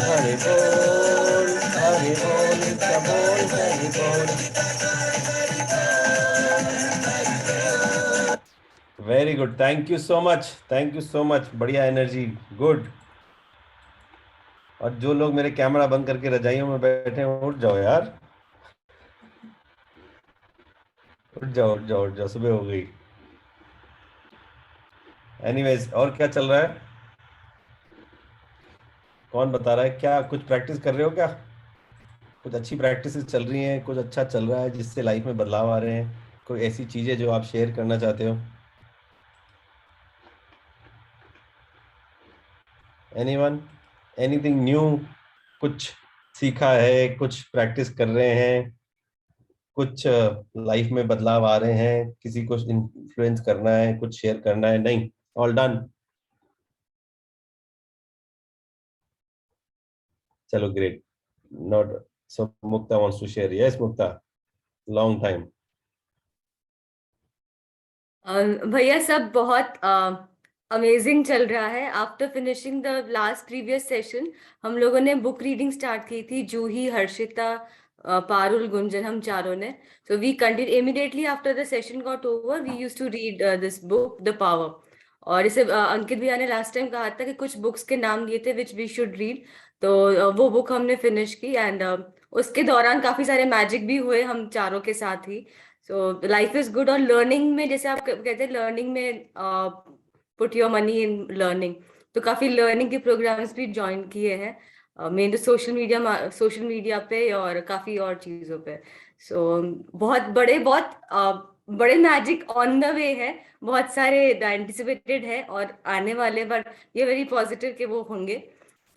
हरि बोल, हरि बोल, नित्य बोल, हरि बोल। Very good, thank you so much, thank you so much, बढ़िया एनर्जी, गुड। और जो लोग मेरे कैमरा बंद करके रजाइयों में बैठे हैं, उठ जाओ यार, उठ जाओ, उठ जाओ, उठ जाओ, सुबह हो गई। एनीवेज, और क्या चल रहा है? कौन बता रहा है? क्या कुछ प्रैक्टिस कर रहे हो क्या? कुछ अच्छी प्रैक्टिसेस चल रही हैं, कुछ अच्छा चल रहा है जिससे लाइफ में बदलाव आ रहे हैं? कोई ऐसी चीजें जो आप शेयर करना चाहते हो? Anyone, anything new? कुछ सीखा है, कुछ प्रैक्टिस कर रहे हैं, कुछ लाइफ में बदलाव आ रहे हैं, किसी को इन्फ्लुएंस करना है, कुछ शेयर करना है? नहीं, ऑल डन? चलो great. Not so Mukta wants to share. Yes Mukta, long time. भैया सब बहुत अमेजिंग चल रहा है। After finishing the last previous session हम लोगों ने बुक रीडिंग स्टार्ट की थी, जूही, हर्षिता, पारुल, गुंजन, हम चारों ने। So we continue immediately after the session got over, we used to read this book The Power. और इसे अंकित भैया ने लास्ट टाइम कहा था कि कुछ बुक्स के नाम दिए थे विच वी शुड रीड। तो वो बुक हमने फिनिश की, एंड उसके दौरान काफी सारे मैजिक भी हुए हम चारों के साथ ही। So life is good. और लर्निंग में, जैसे आप कहते हैं लर्निंग में put your money in learning, तो काफी लर्निंग के प्रोग्राम्स भी ज्वाइन किए हैं, मेन तो सोशल मीडिया पे और काफी और चीजों पे। सो बहुत बड़े, बहुत बड़े मैजिक ऑन द वे है। बहुत सारे एंटिसिपेटेड है और आने वाले, बट ये वेरी पॉजिटिव के वो होंगे।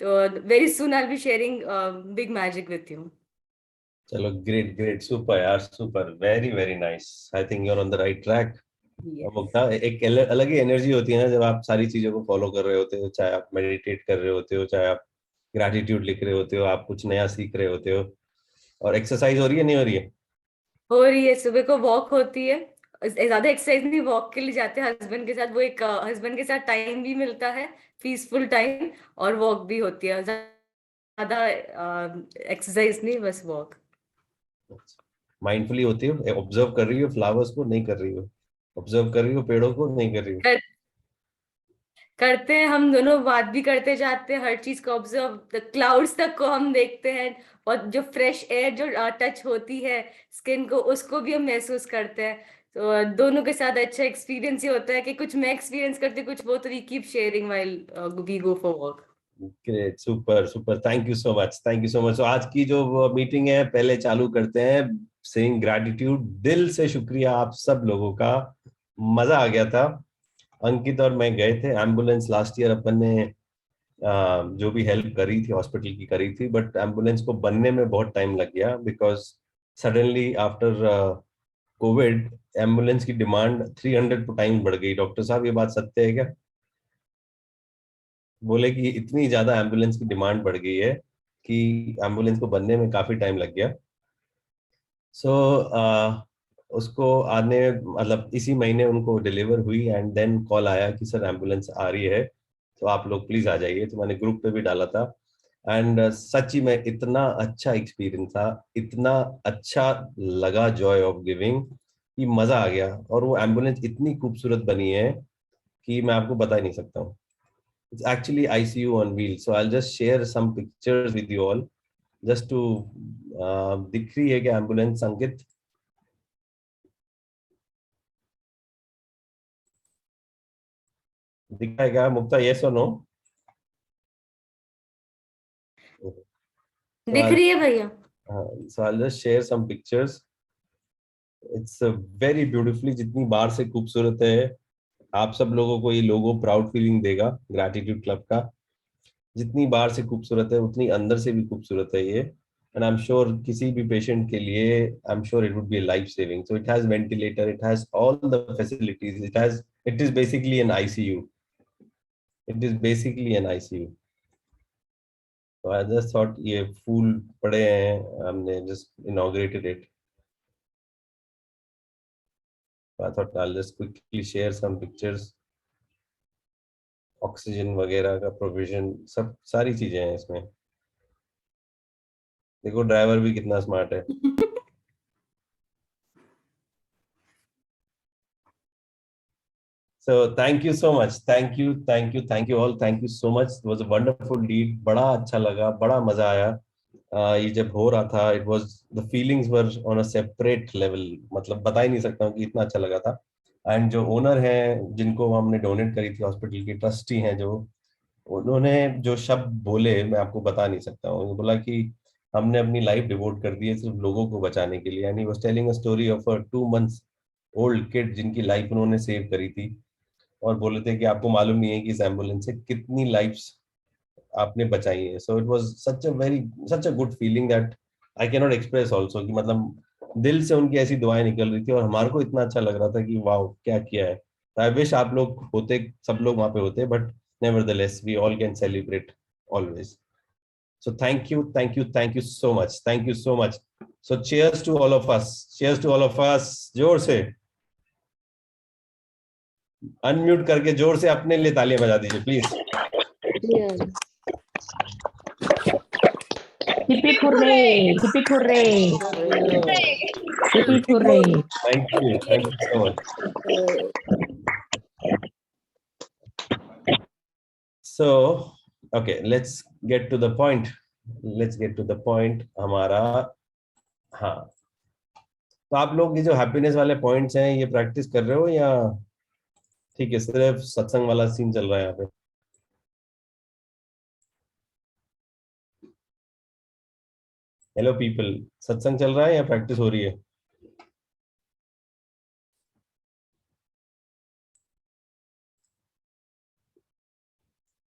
तो very soon I will be sharing big magic with you. चलो ग्रेट, ग्रेट, सुपर यार, super, very very nice. I think you are on the right track. Mukta, एक अलग ही एनर्जी होती है ना जब आप सारी चीजों को फॉलो कर रहे होते हो, चाहे आप मेडिटेट कर रहे होते हो, चाहे आप ग्रैटिट्यूड लिख रहे होते हो, आप कुछ नया सीख रहे होते हो। और एक्सरसाइज हो रही है, नहीं हो रही है? हो रही है, सुबह को वॉक होती है। ज्यादा एक्सरसाइज नहीं, वॉक के लिए जाते हैं हस्बैंड के साथ। वो एक हस्बैंड के साथ टाइम भी मिलता है, पीसफुल टाइम, और वॉक भी होती है। ज्यादा एक्सरसाइज नहीं, बस वॉक। माइंडफुली होती हो, ऑब्जर्व कर रही हो फ्लावर्स को, नहीं कर रही हो? ऑब्जर्व कर रही हो पेड़ों को, नहीं कर रही हो? कर, करते हैं, हम दोनों बात भी करते जाते हैं, हर चीज को ऑब्जर्व, क्लाउड्स तक को हम देखते हैं। और जो फ्रेश एयर जो टच होती है स्किन को, उसको भी हम महसूस करते हैं। तो दोनों के साथ अच्छा एक्सपीरियंस ये होता है कि कुछ मैं एक्सपीरियंस करती हूँ, कुछ वो, तो we keep sharing while we go for work. Great, super super, thank you so much, thank you so much. तो आज की जो मीटिंग है, पहले चालू करते हैं सेइंग ग्रैटिट्यूड। दिल से शुक्रिया आप सब लोगों का, मजा आ गया था। अंकित और मैं गए थे एम्बुलेंस लास्ट ईयर, अपन ने जो भी हेल्प करी थी हॉस्पिटल की करी थी, बट एम्बुलेंस को बनने में बहुत टाइम लग गया, because suddenly after Covid ambulance की डिमांड 300 टाइम्स बढ़ गई। डॉक्टर साहब, ये बात सत्य है क्या? बोले कि इतनी ज्यादा एम्बुलेंस की डिमांड बढ़ गई है कि एम्बुलेंस को बनने में काफी टाइम लग गया। सो उसको आने, मतलब इसी महीने उनको डिलीवर हुई, एंड देन कॉल आया कि सर एम्बुलेंस आ रही है, तो आप लोग प्लीज आ जाइए। तो मैंने ग्रुप पे भी डाला था, एंड सच्ची में इतना अच्छा एक्सपीरियंस था, इतना अच्छा लगा, जॉय ऑफ गिविंग, कि मजा आ गया। और वो एम्बुलेंस इतनी खूबसूरत बनी है कि मैं आपको बता ही नहीं सकता हूँ। It's actually ICU on wheels. So I'll just share some pictures with you all, just to दिख रही है क्या एम्बुलेंस संकेत? दिखा है क्या मुक्ता? यस और नो? So दिख I'll रही है भैया। so I'll just share some pictures. It's a very beautifully, जितनी बार से खूबसूरत है। आप सब लोगों को ये लोगो प्राउड फीलिंग देगा ग्रैटिट्यूड क्लब का। जितनी बाहर से खूबसूरत है, उतनी अंदर से भी खूबसूरत है ये। and I'm sure किसी भी patient के लिए I'm sure it would be life saving. So it has ventilator, it has all the facilities, it is basically an ICU. It is basically an ICU. So I just thought ये फूल पड़े हैं, हमने just inaugurated it. So I thought I'll just quickly share some pictures. Oxygen वगैरह का provision, सब सारी चीजें हैं इसमें. देखो ड्राइवर भी कितना स्मार्ट है. So thank you so much. Thank you all. Thank you so much. It was a wonderful deed. बड़ा अच्छा लगा, बड़ा मजा आया. ये जब हो रहा था, it was the feelings were on a separate level. मतलब बता ही नहीं सकता हूँ कि इतना अच्छा लगा था. एंड जो ओनर हैं, जिनको हमने डोनेट करी थी हॉस्पिटल की, ट्रस्टी हैं जो, उन्होंने जो शब्द बोले मैं आपको बता नहीं सकता हूँ. उन्होंने बोला कि हमने अपनी लाइफ डिवोट कर दी है सिर्फ लोगों को बचाने के लिए. And he was telling a story of a 2 months old kid जिनकी लाइफ उन्होंने सेव करी थी. और बोले थे कि आपको मालूम नहीं है कि इस एम्बुलेंस से कितनी लाइफ्स आपने बचाई है. So it was such a good feeling that I can not express also, कि मतलब दिल से उनकी ऐसी दुआएं निकल रही थी और हमारे को इतना अच्छा लग रहा था कि वाह क्या किया है. आई विश आप लोग होते, सब लोग वहां पे होते, but nevertheless we all can celebrate always. So thank you so much. Thank you so much. So cheers to all of us. Cheers to all of us. जोर से अनम्यूट करके जोर से अपने लिए तालियां बजा दीजिए please. Hip hip hooray! Hip hip hooray! Hip hip hooray! Thank you so much. So okay, let's get to the point. हमारा, हाँ, तो आप लोग ये जो हैप्पीनेस वाले पॉइंट्स हैं ये प्रैक्टिस कर रहे हो या ठीक है सिर्फ सत्संग वाला सीन चल रहा है यहाँ पे? हेलो पीपल, सत्संग चल रहा है या प्रैक्टिस हो रही है?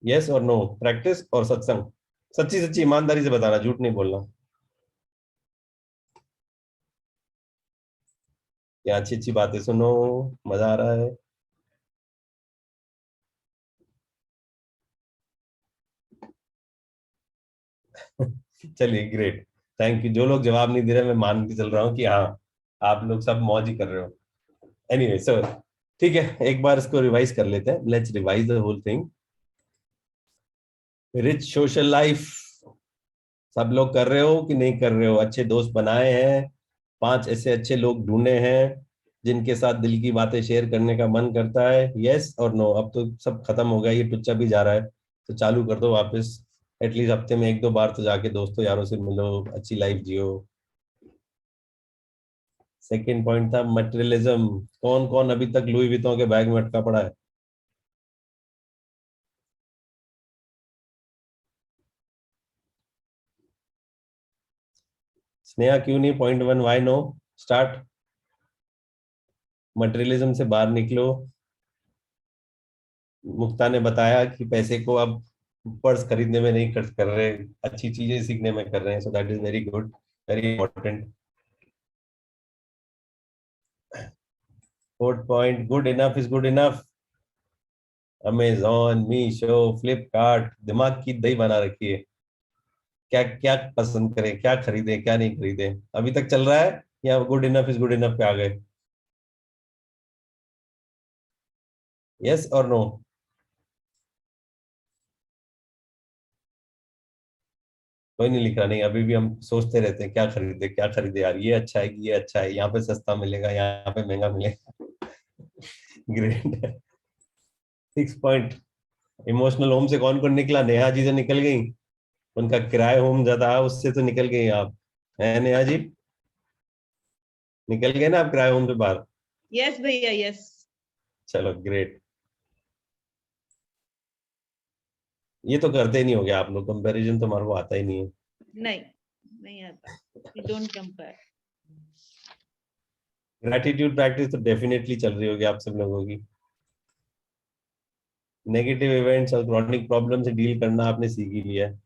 यस और नो, प्रैक्टिस और सत्संग. सच्ची सच्ची ईमानदारी से बताना, झूठ नहीं बोलना. या अच्छी अच्छी बातें सुनो, मजा आ रहा है. चलिए ग्रेट, थैंक यू. जो लोग जवाब नहीं दे रहे मैं मान के चल रहा हूँ कि हाँ आप लोग सब मौज ही कर रहे हो. एनीवे सो ठीक है, एक बार इसको रिवाइज कर लेते हैं. Let's revise the whole thing. Rich social life सब लोग कर रहे हो कि नहीं कर रहे हो? अच्छे दोस्त बनाए हैं, 5 ऐसे अच्छे लोग ढूंढे हैं जिनके साथ दिल की बातें शेयर करने का मन करता है. यस और नो? अब तो सब खत्म हो गया, ये टुच्चा भी जा रहा है, तो चालू कर दो वापस. एटलीस्ट हफ्ते में 1-2 बार तो जाके दोस्तों यारों से मिलो, अच्छी लाइफ जियो. सेकेंड पॉइंट था मटेरियलिज्म. कौन कौन अभी तक लुई वितों के बैग में अटका पड़ा है? स्नेहा क्यों नहीं? Point 1 why no? Start. Materialism से बाहर निकलो. मुक्ता ने बताया कि पैसे को अब पर्स खरीदने में नहीं खर्च कर रहे, अच्छी चीजें सीखने में कर रहे हैं. So that is very good, very important. Fourth point, good enough is good enough. Amazon, Meesho, Flipkart, दिमाग की दही बना रखी है. क्या क्या पसंद करें, क्या खरीदें क्या नहीं खरीदें, अभी तक चल रहा है या good enough is good enough पे आ गए? यस और नो? कोई नहीं लिख रहा. नहीं, अभी भी हम सोचते रहते हैं क्या खरीदे यार, ये अच्छा है कि ये अच्छा है, यहाँ पे सस्ता मिलेगा यहाँ पे महंगा मिलेगा. ग्रेट. 6 पॉइंट, इमोशनल होम से कौन कौन निकला? नेहा जी तो निकल गई, उनका किराए होम ज्यादा है उससे तो निकल गई आप. है नेहा जी? निकल गए ना आप किराए होम से बाहर? यस भैया यस. चलो ग्रेट. ये तो करते ही नहीं हो गया आप लोग, कंपैरिजन तो हमारे को आता ही नहीं है. नहीं नहीं आता. We don't compare. Gratitude practice तो डेफिनेटली चल रही होगी आप सब लोगों की. नेगेटिव इवेंट्स और क्रॉनिक प्रॉब्लम से डील करना आपने सीख ही लिया है.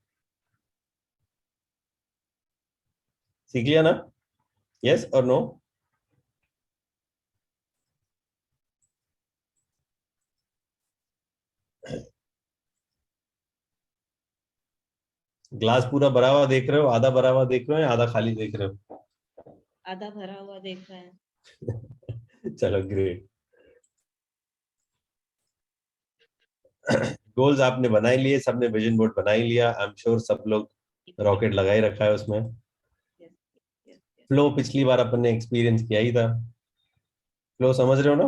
सीख लिया ना? यस और नो? ग्लास पूरा भरा हुआ देख रहे हो, आधा भरा हुआ देख रहे हो या आधा खाली देख रहे हो? आधा भरा हुआ देख रहा है। चलो ग्रेट। गोल्स आपने बना ही लिए, सबने विजन बोर्ड बना ही लिया। आई एम श्योर सब लोग रॉकेट लगा ही रखा है उसमें। Yes, yes, yes. फ्लो पिछली बार अपन ने एक्सपीरियंस किया ही था। फ्लो समझ रहे हो ना?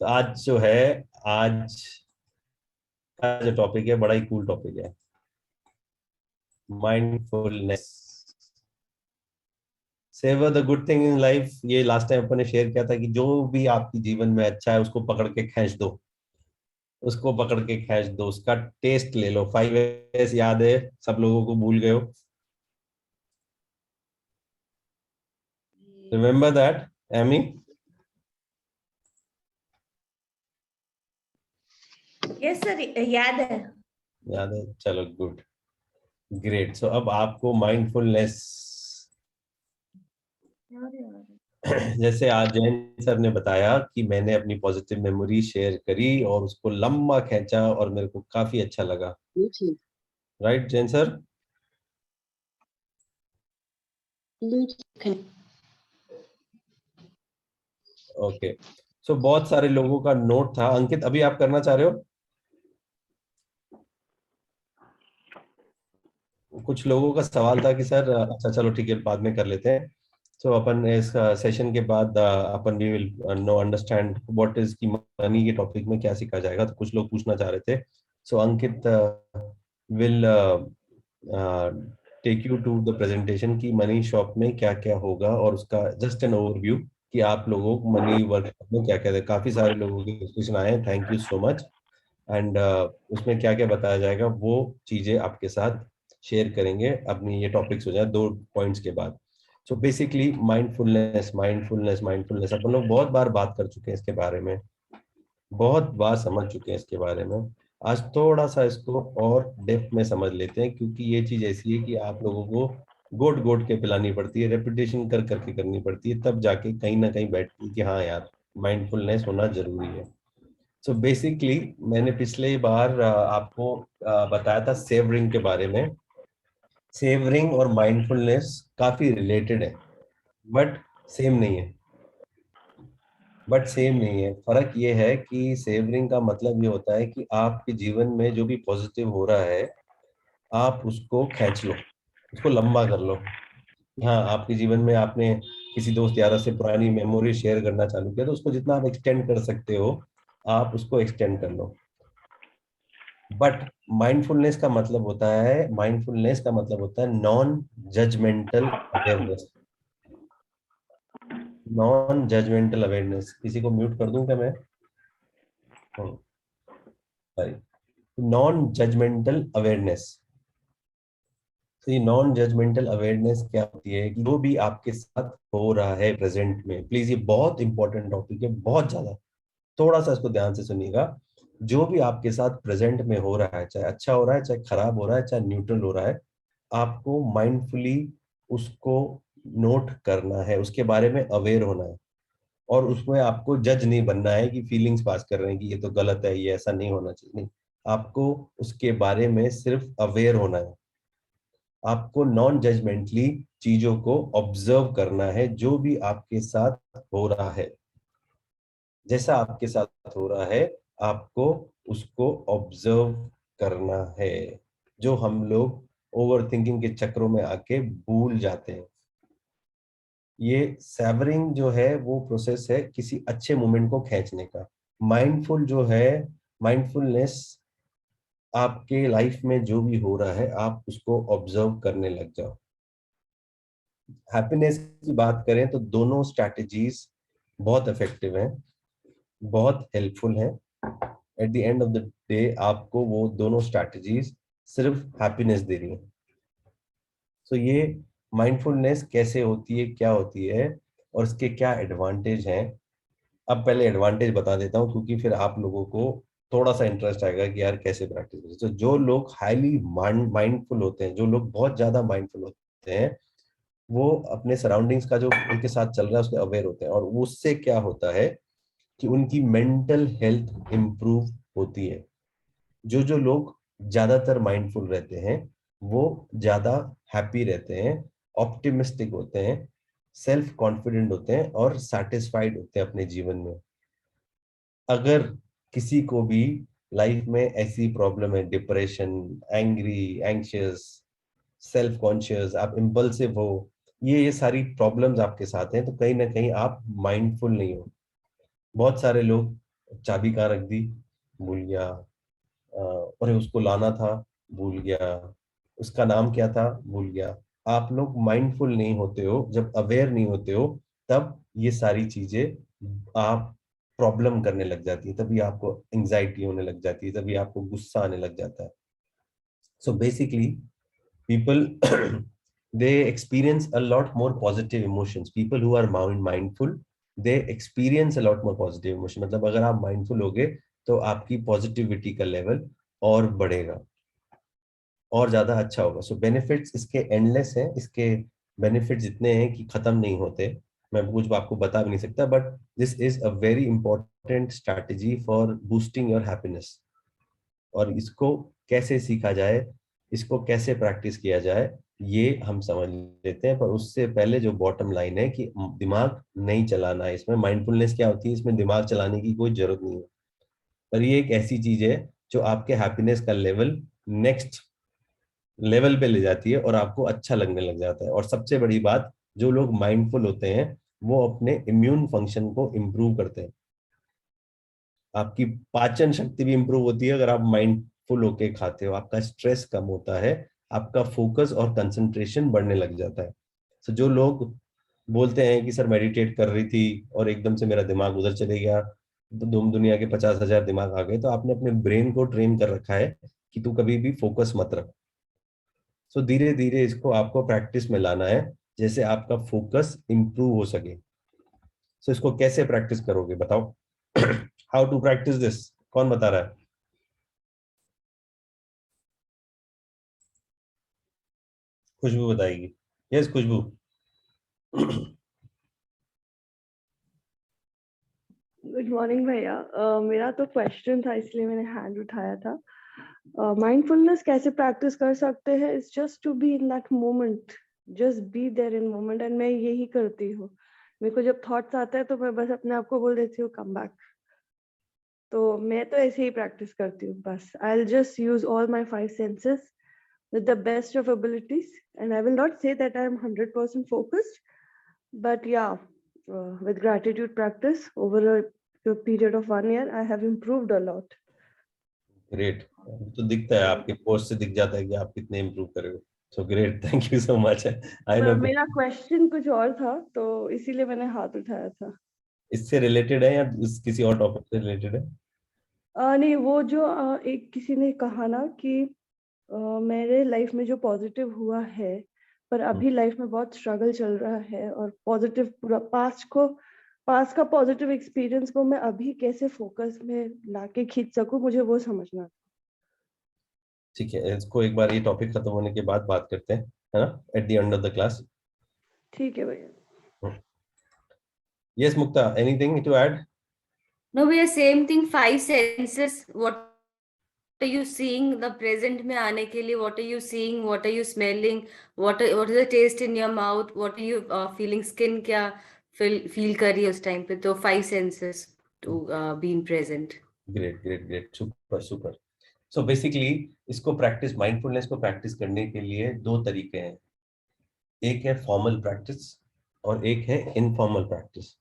तो आज जो है, आज का जो टॉपिक है बड़ा ही कूल टॉपिक है, mindfulness. Savour the good thing in life. ये लास्ट टाइम अपन ने शेयर किया था कि जो भी आपके जीवन में अच्छा है उसको पकड़ के खींच दो, उसको पकड़ के खींच दो, उसका टेस्ट ले लो। 5S याद है सब लोगों को? भूल गए हो? Remember that Amy? Yes sir, याद है। याद है, चलो गुड, ग्रेट। सो अब आपको माइंडफुलनेस, जैसे आज जैन सर ने बताया कि मैंने अपनी पॉजिटिव मेमोरी शेयर करी और उसको लंबा खींचा और मेरे को काफी अच्छा लगा, राइट जैन सर? ओके। सो बहुत सारे लोगों का नोट था। अंकित अभी आप करना चाह रहे हो? कुछ लोगों का सवाल था कि सर, अच्छा चलो ठीक है बाद में कर लेते हैं। तो अपन इस सेशन के बाद अपन we will know understand what is key money के टॉपिक में क्या सीखा जाएगा। तो कुछ लोग पूछना चाह रहे थे। So Ankit will take you to the presentation की मनी शॉप में क्या क्या होगा और उसका जस्ट एन ओवरव्यू कि आप लोगों को मनी वर्कशॉप में क्या क्या है। काफी सारे लोगों के क्वेश्चन आए हैं, thank you so much. And उसमें क्या क्या बताया जाएगा वो चीजें आपके साथ शेयर करेंगे अपनी ये टॉपिक्स हो जाए 2 पॉइंट्स के बाद। So basically mindfulness mindfulness mindfulness अपन लोग बहुत बार बात कर चुके हैं इसके बारे में, बहुत बार समझ चुके हैं इसके बारे में। आज थोड़ा सा इसको और डेप्थ में समझ लेते हैं, क्योंकि ये चीज ऐसी है कि आप लोगों को गोट गोट के पिलानी पड़ती है, रेपिटेशन कर करके करनी पड़ती है, तब जाके कहीं ना कहीं बैठती है कि हाँ यार माइंडफुलनेस होना जरूरी है। सो बेसिकली मैंने पिछले बार आपको बताया था सेवरिंग के बारे में। सेवरिंग और माइंडफुलनेस काफी रिलेटेड है, बट सेम नहीं है। फर्क ये है कि सेवरिंग का मतलब ये होता है कि आपके जीवन में जो भी पॉजिटिव हो रहा है आप उसको खींच लो, उसको लंबा कर लो। हाँ, आपके जीवन में आपने किसी दोस्त यार से पुरानी मेमोरी शेयर करना चालू किया तो उसको जितना आप एक्सटेंड कर सकते हो आप उसको एक्सटेंड कर लो। बट माइंडफुलनेस का मतलब होता है non judgmental awareness. Non judgmental awareness. किसी को म्यूट कर दूं क्या मैं? सॉरी। Non judgmental awareness. तो ये नॉन जजमेंटल अवेयरनेस क्या होती है कि जो भी आपके साथ हो रहा है प्रेजेंट में, प्लीज ये बहुत इंपॉर्टेंट टॉपिक है, बहुत ज्यादा, थोड़ा सा इसको ध्यान से सुनिएगा। जो भी आपके साथ प्रेजेंट में हो रहा है, चाहे अच्छा हो रहा है, चाहे खराब हो रहा है, चाहे न्यूट्रल हो रहा है, आपको माइंडफुली उसको नोट करना है, उसके बारे में अवेयर होना है। और उसमें आपको जज नहीं बनना है कि फीलिंग्स पास कर रहे हैं कि ये तो गलत है, ये ऐसा नहीं होना चाहिए। नहीं, आपको उसके बारे में सिर्फ अवेयर होना है। आपको नॉन जजमेंटली चीजों को ऑब्जर्व करना है, जो भी आपके साथ हो रहा है, जैसा आपके साथ हो रहा है आपको उसको ऑब्जर्व करना है, जो हम लोग ओवर थिंकिंग के चक्रों में आके भूल जाते हैं। ये सैवरिंग जो है वो प्रोसेस है किसी अच्छे मोमेंट को खींचने का। माइंडफुल जो है, माइंडफुलनेस आपके लाइफ में जो भी हो रहा है आप उसको ऑब्जर्व करने लग जाओ। हैप्पीनेस की बात करें तो दोनों स्ट्रैटेजीज बहुत इफेक्टिव हैं, बहुत हेल्पफुल हैं। Eight the end of the day आपको वो दोनों स्ट्रैटेजीज सिर्फ हैप्पीनेस दे रही हैं। सो ये माइंडफुलनेस कैसे होती है, क्या होती है और इसके क्या एडवांटेज हैं। अब पहले एडवांटेज बता देता हूँ, क्योंकि फिर आप लोगों को थोड़ा सा इंटरेस्ट आएगा कि यार कैसे प्रैक्टिस करें। तो जो लोग हाईली माइंडफुल होते हैं, जो लोग बहुत ज्यादा माइंडफुल होते हैं, वो अपने सराउंडिंग्स का जो उनके साथ चल रहा है उसके अवेयर होते हैं, और उससे क्या होता है कि उनकी मेंटल हेल्थ इंप्रूव होती है। जो जो लोग ज्यादातर माइंडफुल रहते हैं वो ज्यादा हैप्पी रहते हैं, ऑप्टिमिस्टिक होते हैं, सेल्फ कॉन्फिडेंट होते हैं और सेटिस्फाइड होते हैं अपने जीवन में। अगर किसी को भी लाइफ में ऐसी प्रॉब्लम है, depression, angry, anxious, self conscious, आप इम्पल्सिव हो, ये सारी प्रॉब्लम्स आपके साथ हैं, तो कहीं ना कहीं आप माइंडफुल नहीं हो। बहुत सारे लोग चाबी कहाँ रख दी, भूल गया, और उसको लाना था, भूल गया, उसका नाम क्या था, भूल गया। आप लोग माइंडफुल नहीं होते हो, जब अवेयर नहीं होते हो, तब ये सारी चीजें आप प्रॉब्लम करने लग जाती है, तभी आपको एंजाइटी होने लग जाती है, तभी आपको गुस्सा आने लग जाता है। So basically people they experience a lot more positive emotions. People who are mindful, they experience a lot more positive emotion. मतलब अगर आप mindful होगे तो आपकी पॉजिटिविटी का लेवल और बढ़ेगा और ज्यादा अच्छा होगा। सो बेनिफिट्स इसके एंडलेस हैं, इसके बेनिफिट्स इतने हैं कि खत्म नहीं होते, मैं कुछ आपको बता भी नहीं सकता। But this is a very important strategy for boosting your happiness. और इसको कैसे सीखा जाए, इसको कैसे प्रैक्टिस किया जाए, ये हम समझ लेते हैं। पर उससे पहले जो बॉटम लाइन है कि दिमाग नहीं चलाना है इसमें। माइंडफुलनेस क्या होती है, इसमें दिमाग चलाने की कोई जरूरत नहीं है, पर ये एक ऐसी चीज है जो आपके हैप्पीनेस का लेवल नेक्स्ट लेवल पे ले जाती है और आपको अच्छा लगने लग जाता है। और सबसे बड़ी बात, जो लोग माइंडफुल होते हैं वो अपने इम्यून फंक्शन को इम्प्रूव करते हैं। आपकी पाचन शक्ति भी इंप्रूव होती है अगर आप माइंडफुल होके खाते हो, आपका स्ट्रेस कम होता है, आपका फोकस और कंसंट्रेशन बढ़ने लग जाता है। तो जो लोग बोलते हैं कि सर मेडिटेट कर रही थी और एकदम से मेरा दिमाग उधर चले गया, दुनिया के 50,000 दिमाग आ गए, तो आपने अपने ब्रेन को ट्रेन कर रखा है कि तू कभी भी फोकस मत रख। सो धीरे धीरे इसको आपको प्रैक्टिस में लाना है, जैसे आपका फोकस इंप्रूव हो सके। सो इसको कैसे प्रैक्टिस करोगे बताओ? हाउ टू प्रैक्टिस दिस, कौन बता रहा है? खुशबू बताएगी। यस खुशबू। गुड मॉर्निंग भैया। मेरा तो क्वेश्चन था इसलिए मैंने हैंड उठाया था। माइंडफुलनेस कैसे प्रैक्टिस कर सकते हैं? It's just to be in that moment, just be there in moment. And मैं यही करती हूँ। मेरे को जब थॉट्स आते हैं तो मैं बस अपने आप को बोल देती हूँ कम बैक। तो मैं तो ऐसे ही प्रैक्टिस करती हूँ बस। I will just use all my 5 senses with the best of abilities, and I will not say that I am 100% focused, but yeah, with gratitude practice over a period of 1 year, I have improved a lot. Great. तो दिखता है, आपके post से दिख जाता है कि आप कितने इम्प्रूव कर रहे हो। So great, thank you so much. I know मेरा क्वेश्चन कुछ और था तो इसीलिए मैंने हाथ उठाया था। इससे रिलेटेड है या किसी और टॉपिक से रिलेटेड है? नहीं, वो जो एक किसी ने कहा ना कि मेरे लाइफ में जो पॉजिटिव हुआ है, पर अभी लाइफ में बहुत स्ट्रगल चल रहा है, और पॉजिटिव पूरा पास्ट का पॉजिटिव एक्सपीरियंस को मैं अभी कैसे फोकस में लाके खींच सकूं, मुझे वो समझना। ठीक है, इसको एक बार ये टॉपिक खत्म होने के बाद बात करते हैं, है ना, at the end of the class. ठीक है भैया। Yes Mukta, anything to add? No, we are same thing. 5 senses. What are you seeing? The present में आने के लिए, what are you seeing? What are you smelling? What is the taste in your mouth? What are you feeling? Skin क्या feel कर रही है उस time पे? तो 5 senses to be in present. Great great great, super super. So basically इसको practice, mindfulness को practice करने के लिए दो तरीके हैं। एक है फॉर्मल प्रैक्टिस और एक है इनफॉर्मल प्रैक्टिस।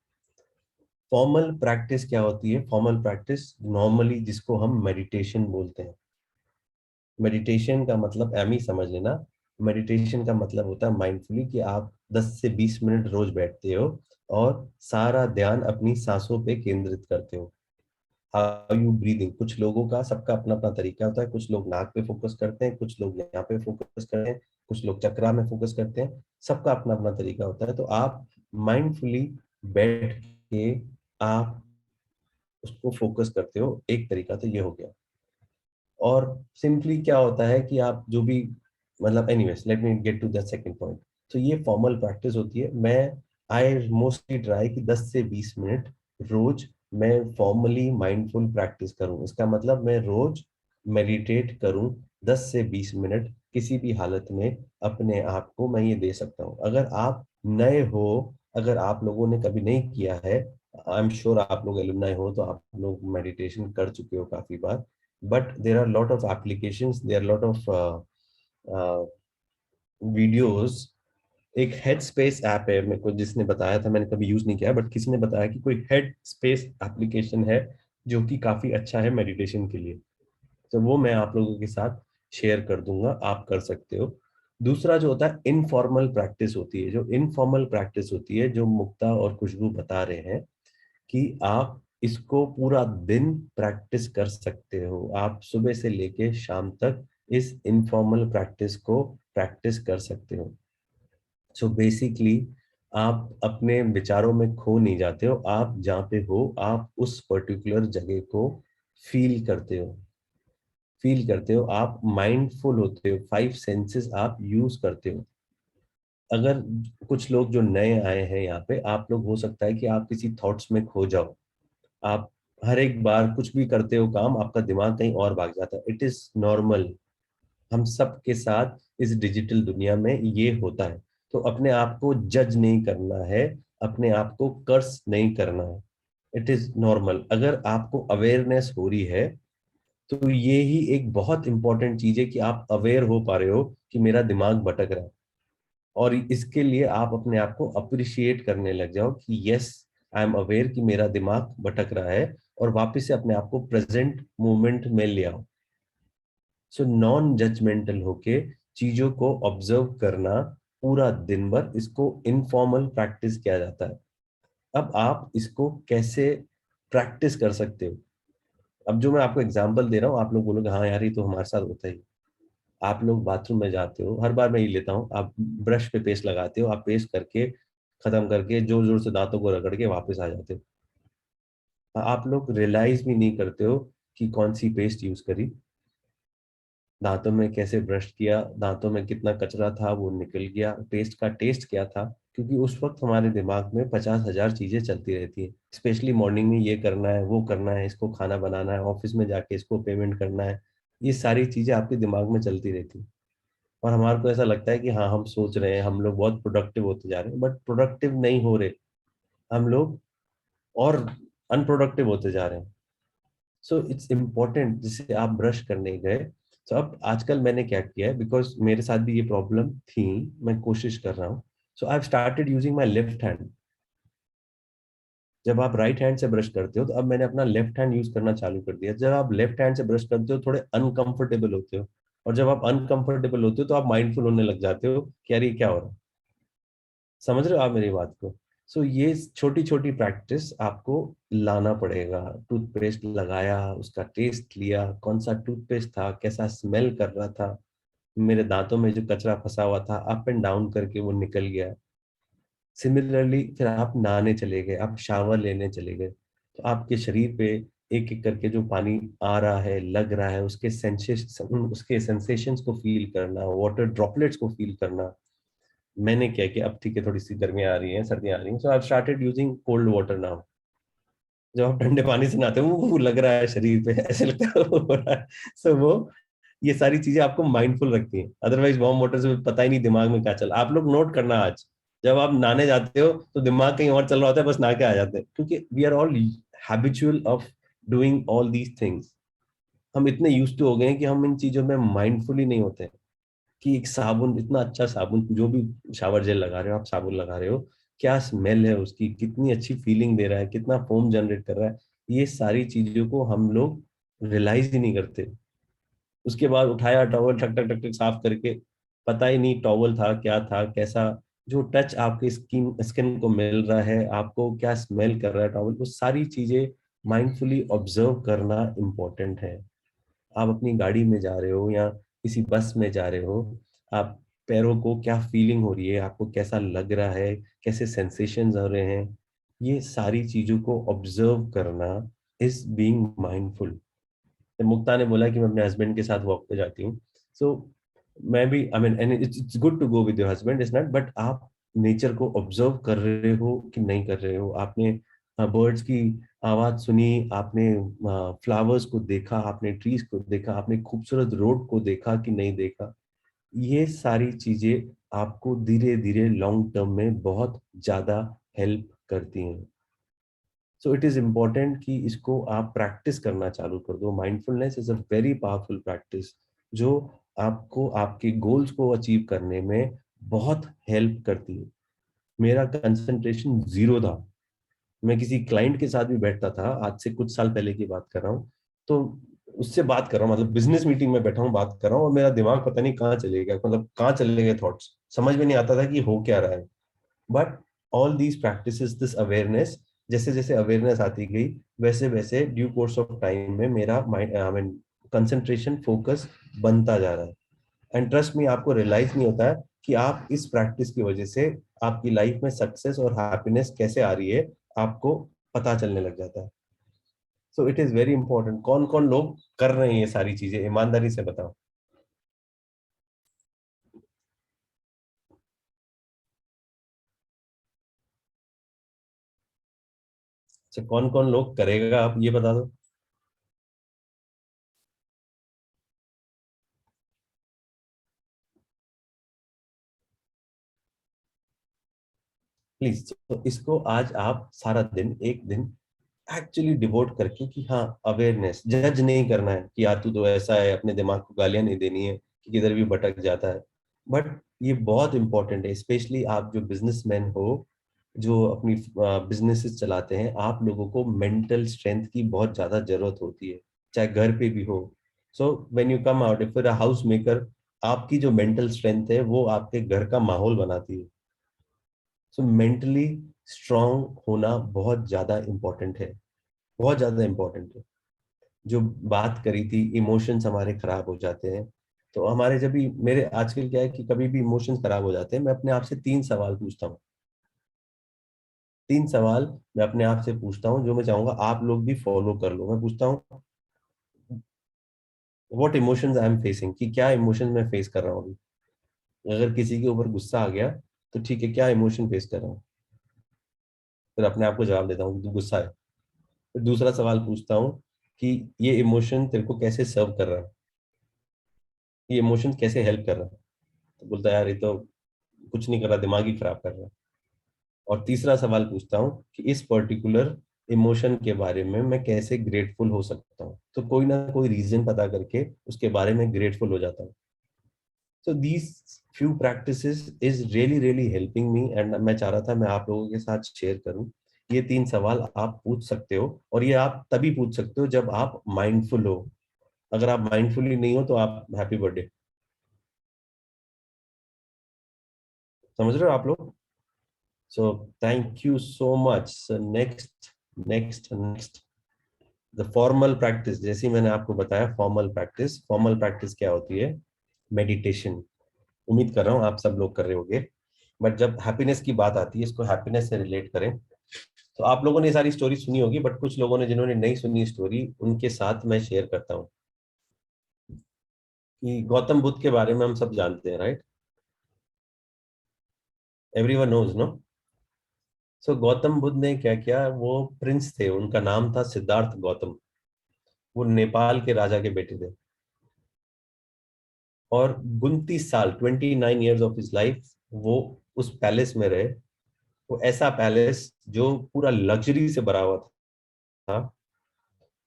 फॉर्मल प्रैक्टिस क्या होती है? फॉर्मल प्रैक्टिस नॉर्मली जिसको हम मेडिटेशन बोलते हैं। मेडिटेशन का मतलब एम ही समझ लेना। मेडिटेशन का मतलब होता है माइंडफुली, कि आप 10 से 20 मिनट रोज बैठते हो और सारा ध्यान अपनी सांसों पे केंद्रित करते हो। हाउ यू ब्रीदिंग, कुछ लोगों का, सबका अपना अपना तरीका होता है। कुछ लोग नाक पे फोकस करते हैं, कुछ लोग यहाँ पे फोकस करते हैं, कुछ लोग चक्रा में फोकस करते हैं। सबका अपना अपना तरीका होता है। तो आप माइंडफुली बैठ के आप उसको फोकस करते हो, एक तरीका तो ये हो गया। और सिंपली क्या होता है कि आप जो भी मतलब anyways let me get to the second point. तो ये फॉर्मल प्रैक्टिस होती है। मैं आई मोस्टली ट्राई कि 10 से 20 मिनट रोज मैं फॉर्मली माइंडफुल प्रैक्टिस करूं। इसका मतलब मैं रोज मेडिटेट करूं 10 से 20 मिनट किसी भी हालत में। अपने आप को मैं ये दे सकता हूं। अगर आप नए हो, अगर आप लोगों ने कभी नहीं किया है, आई एम श्योर आप लोग एलुमनाई हो तो आप लोग मेडिटेशन कर चुके हो काफी बार, but there are a lot of applications, there are a lot of videos। एक हेड स्पेस ऐप है, मेरे को जिसने बताया था, मैंने कभी यूज नहीं किया, बट किसी ने बताया कि कोई हेड स्पेस एप्लीकेशन है जो कि काफी अच्छा है मेडिटेशन के लिए। तो वो मैं आप लोगों के साथ शेयर कर दूंगा, आप कर सकते हो। दूसरा जो होता है इनफॉर्मल प्रैक्टिस होती है। जो इनफॉर्मल प्रैक्टिस होती है, जो मुक्ता और खुशबू बता रहे हैं कि आप इसको पूरा दिन प्रैक्टिस कर सकते हो। आप सुबह से लेके शाम तक इस इनफॉर्मल प्रैक्टिस को प्रैक्टिस कर सकते हो। सो बेसिकली आप अपने विचारों में खो नहीं जाते हो। आप जहाँ पे हो, आप उस पर्टिकुलर जगह को फील करते हो, फील करते हो। आप माइंडफुल होते हो, 5 सेंसेस आप यूज करते हो। अगर कुछ लोग जो नए आए हैं यहाँ पे, आप लोग हो सकता है कि आप किसी थॉट्स में खो जाओ। आप हर एक बार कुछ भी करते हो काम, आपका दिमाग कहीं और भाग जाता है। इट इज नॉर्मल, हम सब के साथ इस डिजिटल दुनिया में ये होता है। तो अपने आप को जज नहीं करना है, अपने आप को कर्स नहीं करना है। It is normal. अगर आपको अवेयरनेस हो रही है तो ये ही एक बहुत इंपॉर्टेंट चीज है कि आप अवेयर हो पा रहे हो कि मेरा दिमाग भटक रहा है। और इसके लिए आप अपने आप को अप्रिशिएट करने लग जाओ कि यस, आई एम अवेयर कि मेरा दिमाग भटक रहा है, और वापस से अपने आप को प्रेजेंट मोमेंट में ले आओ। सो नॉन जजमेंटल होके चीजों को ऑब्जर्व करना पूरा दिन भर, इसको इनफॉर्मल प्रैक्टिस किया जाता है। अब आप इसको कैसे प्रैक्टिस कर सकते हो? अब जो मैं आपको एग्जांपल दे रहा हूँ, आप लोग बोलोगे हाँ यार ये तो हमारे साथ होता ही। आप लोग बाथरूम में जाते हो, हर बार मैं ये लेता हूँ, आप ब्रश पे पेस्ट लगाते हो, आप पेस्ट करके खत्म करके जोर जोर से दांतों को रगड़ के वापस आ जाते हो। आप लोग रियलाइज भी नहीं करते हो कि कौन सी पेस्ट यूज करी, दांतों में कैसे ब्रश किया, दांतों में कितना कचरा था वो निकल गया, पेस्ट का टेस्ट क्या था। क्योंकि उस वक्त हमारे दिमाग में 50,000 चीजें चलती रहती है। स्पेशली मॉर्निंग में ये करना है, वो करना है, इसको खाना बनाना है, ऑफिस में जाके इसको पेमेंट करना है। ये सारी चीजें आपके दिमाग में चलती रहती है। और हमारे को ऐसा लगता है कि हाँ हम सोच रहे हैं, हम लोग बहुत प्रोडक्टिव होते जा रहे हैं, बट प्रोडक्टिव नहीं हो रहे हम लोग, और अनप्रोडक्टिव होते जा रहे हैं। So it's important. जैसे आप ब्रश करने गए, तो अब आजकल मैंने क्या किया है, बिकॉज मेरे साथ भी ये प्रॉब्लम थी, मैं कोशिश कर रहा हूँ। So I have started using my left hand. जब आप राइट हैंड से ब्रश करते हो तो अब मैंने अपना लेफ्ट हैंड यूज करना चालू कर दिया। जब आप लेफ्ट हैंड से ब्रश करते हो थोड़े अनकंफर्टेबल होते हो, और जब आप अनकंफर्टेबल होते हो तो आप माइंडफुल होने लग जाते हो कि यार ये क्या हो रहा है। समझ रहे हो आप मेरी बात को? सो ये छोटी छोटी प्रैक्टिस आपको लाना पड़ेगा। टूथपेस्ट लगाया, उसका टेस्ट लिया, कौन सा टूथपेस्ट था, कैसा स्मेल कर रहा था, मेरे दांतों में जो कचरा फंसा हुआ था अप एंड डाउन करके वो निकल गया। सिमिलरली फिर आप नहाने चले गए, आप शावर लेने चले गए, तो आपके शरीर पे एक एक करके जो पानी आ रहा है, लग रहा है, उसके सेंसेशंस को फील करना, वाटर ड्रॉपलेट्स को फील करना। मैंने क्या किया, अब ठीक है थोड़ी सी गर्मियां आ रही हैं, सर्दियां आ रही हैं, so I started using cold water now. जब आप ठंडे पानी से नहाते हो वो लग रहा है शरीर पे, ऐसे लगता है वो हो रहा है। सो वो ये सारी चीजें आपको माइंडफुल रखती हैं। अदरवाइज वार्म वाटर से पता ही नहीं दिमाग में क्या चल। आप लोग नोट करना, आज जब आप नहाने जाते हो तो दिमाग कहीं और चल रहा होता है, बस नहा के आ जाते हैं, क्योंकि we are all habitual of doing all these things. हम इतने यूज टू हो गए हैं कि हम इन चीजों में माइंडफुल ही नहीं होते। कि एक साबुन, इतना अच्छा साबुन, जो भी शावर जेल लगा रहे हो आप, साबुन लगा रहे हो, क्या स्मेल है उसकी, कितनी अच्छी फीलिंग दे रहा है, कितना फोम जनरेट कर रहा है, ये सारी चीजों को हम लोग रियलाइज ही नहीं करते। उसके बाद उठाया टॉवल, ठक ठक ठक ठक साफ करके, पता ही नहीं टॉवल था क्या था, कैसा जो टच आपके स्किन स्किन को मिल रहा है, आपको क्या स्मेल कर रहा है टॉवल, वो सारी चीजें माइंडफुली ऑब्जर्व करना इम्पोर्टेंट है। आप अपनी गाड़ी में जा रहे हो या किसी बस में जा रहे हो, आप पैरों को क्या फीलिंग हो रही है, आपको कैसा लग रहा है, कैसे सेंसेशंस हो रहे हैं, ये सारी चीजों को ऑब्जर्व करना इज बीइंग माइंडफुल। मुक्ता ने बोला कि मैं अपने हस्बैंड के साथ वॉक पे जाती हूँ, सो मैं भी, I mean, and it's good to go with your husband, is not, but आप नेचर को ऑब्जर्व कर रहे हो कि नहीं कर रहे हो? आपने बर्ड्स की आवाज सुनी, आपने फ्लावर्स को देखा, आपने ट्रीज को देखा, आपने खूबसूरत रोड को देखा कि नहीं देखा? ये सारी चीजें आपको धीरे धीरे लॉन्ग टर्म में बहुत ज्यादा हेल्प करती हैं। सो इट इज इम्पोर्टेंट कि इसको आप प्रैक्टिस करना चालू कर दो। Mindfulness is a very powerful practice जो आपको आपके गोल्स को अचीव करने में बहुत हेल्प करती है। मेरा कंसंट्रेशन जीरो था। मैं किसी क्लाइंट के साथ भी बैठता था, आज से कुछ साल पहले की बात कर रहा हूँ, तो उससे बात कर रहा हूँ, मतलब बिजनेस मीटिंग में बैठा हूँ, बात कर रहा हूँ, और मेरा दिमाग पता नहीं कहाँ चले गया, मतलब कहाँ चले गए थॉट्स, समझ में नहीं आता था कि हो क्या रहा है। But all these practices, this awareness, जैसे जैसे अवेयरनेस आती गई, वैसे वैसे ड्यू कोर्स ऑफ टाइम में मेरा mind, I mean, concentration, focus बनता जा रहा है। एंड ट्रस्ट मी, आपको रियलाइज नहीं होता है कि आप इस प्रैक्टिस की वजह से आपकी लाइफ में सक्सेस और हैप्पीनेस कैसे आ रही है, आपको पता चलने लग जाता है। So it is very important. कौन कौन लोग कर रहे हैं ये सारी चीजें, ईमानदारी से बताओ। अच्छा, कौन कौन लोग करेगा, आप ये बता दो। प्लीज, तो इसको आज आप सारा दिन, एक दिन एक्चुअली डिवोट करके, कि हाँ, अवेयरनेस, जज नहीं करना है कि यार तू तो ऐसा है, अपने दिमाग को गालियां नहीं देनी है कि किधर भी भटक जाता है। बट ये बहुत इंपॉर्टेंट है, स्पेशली आप जो बिजनेसमैन हो, जो अपनी बिजनेसेस चलाते हैं, आप लोगों को मेंटल स्ट्रेंथ की बहुत ज्यादा जरूरत होती है, चाहे घर पे भी हो। So when you come out, if you are a house maker, आपकी जो मेंटल स्ट्रेंथ है वो आपके घर का माहौल बनाती है। सो मेंटली स्ट्रांग होना बहुत ज्यादा इंपॉर्टेंट है, बहुत ज्यादा इंपॉर्टेंट है। जो बात करी थी, इमोशंस हमारे खराब हो जाते हैं, तो हमारे जब भी, मेरे आजकल क्या है कि कभी भी इमोशंस खराब हो जाते हैं, मैं अपने आप से 3 सवाल पूछता हूँ। 3 सवाल मैं अपने आप से पूछता हूँ, जो मैं चाहूंगा आप लोग भी फॉलो कर लो। मैं पूछता हूँ, what emotions I am facing, कि क्या इमोशन मैं फेस कर रहा हूँ अभी। अगर किसी के ऊपर गुस्सा आ गया, तो ठीक है, क्या इमोशन फेस कर रहा हूँ, फिर अपने आप को जवाब देता हूँ कि गुस्सा है। फिर दूसरा सवाल पूछता हूँ कि ये इमोशन तेरे को कैसे सर्व कर रहा है, ये इमोशन कैसे हेल्प कर रहा है। तो बोलता है, यार ये तो कुछ नहीं कर रहा, दिमाग ही खराब कर रहा है। और तीसरा सवाल पूछता हूँ कि इस पर्टिकुलर इमोशन के बारे में मैं कैसे ग्रेटफुल हो सकता हूँ, तो कोई ना कोई रीजन पता करके उसके बारे में ग्रेटफुल हो जाता हूँ। So these few practices is really really helping me, and मैं चाह रहा था मैं आप लोगों के साथ शेयर करूं। ये 3 सवाल आप पूछ सकते हो, और ये आप तभी पूछ सकते हो जब आप माइंडफुल हो। अगर आप माइंडफुल ही नहीं हो, तो आप हैप्पी बर्थडे, समझ रहे हो आप लोग? So thank you so much. Next, next the formal practice. जैसे ही मैंने आपको बताया, फॉर्मल प्रैक्टिस क्या होती है? मेडिटेशन। उम्मीद कर रहा हूँ आप सब लोग कर रहे होगे। बट जब हैप्पीनेस की बात आती है, इसको हैप्पीनेस से रिलेट करें, तो आप लोगों ने ये सारी स्टोरी सुनी होगी, बट कुछ लोगों ने जिन्होंने नहीं सुनी स्टोरी, उनके साथ मैं शेयर करता हूँ। कि गौतम बुद्ध के बारे में हम सब जानते हैं, right? Everyone knows, no? So Gautam Buddha ने क्या किया, वो प्रिंस थे, उनका नाम था सिद्धार्थ गौतम। वो नेपाल के राजा के बेटे थे, और 29 साल, 29 years ऑफ हिज लाइफ वो उस पैलेस में रहे। वो ऐसा पैलेस जो पूरा लग्जरी से भरा हुआ था।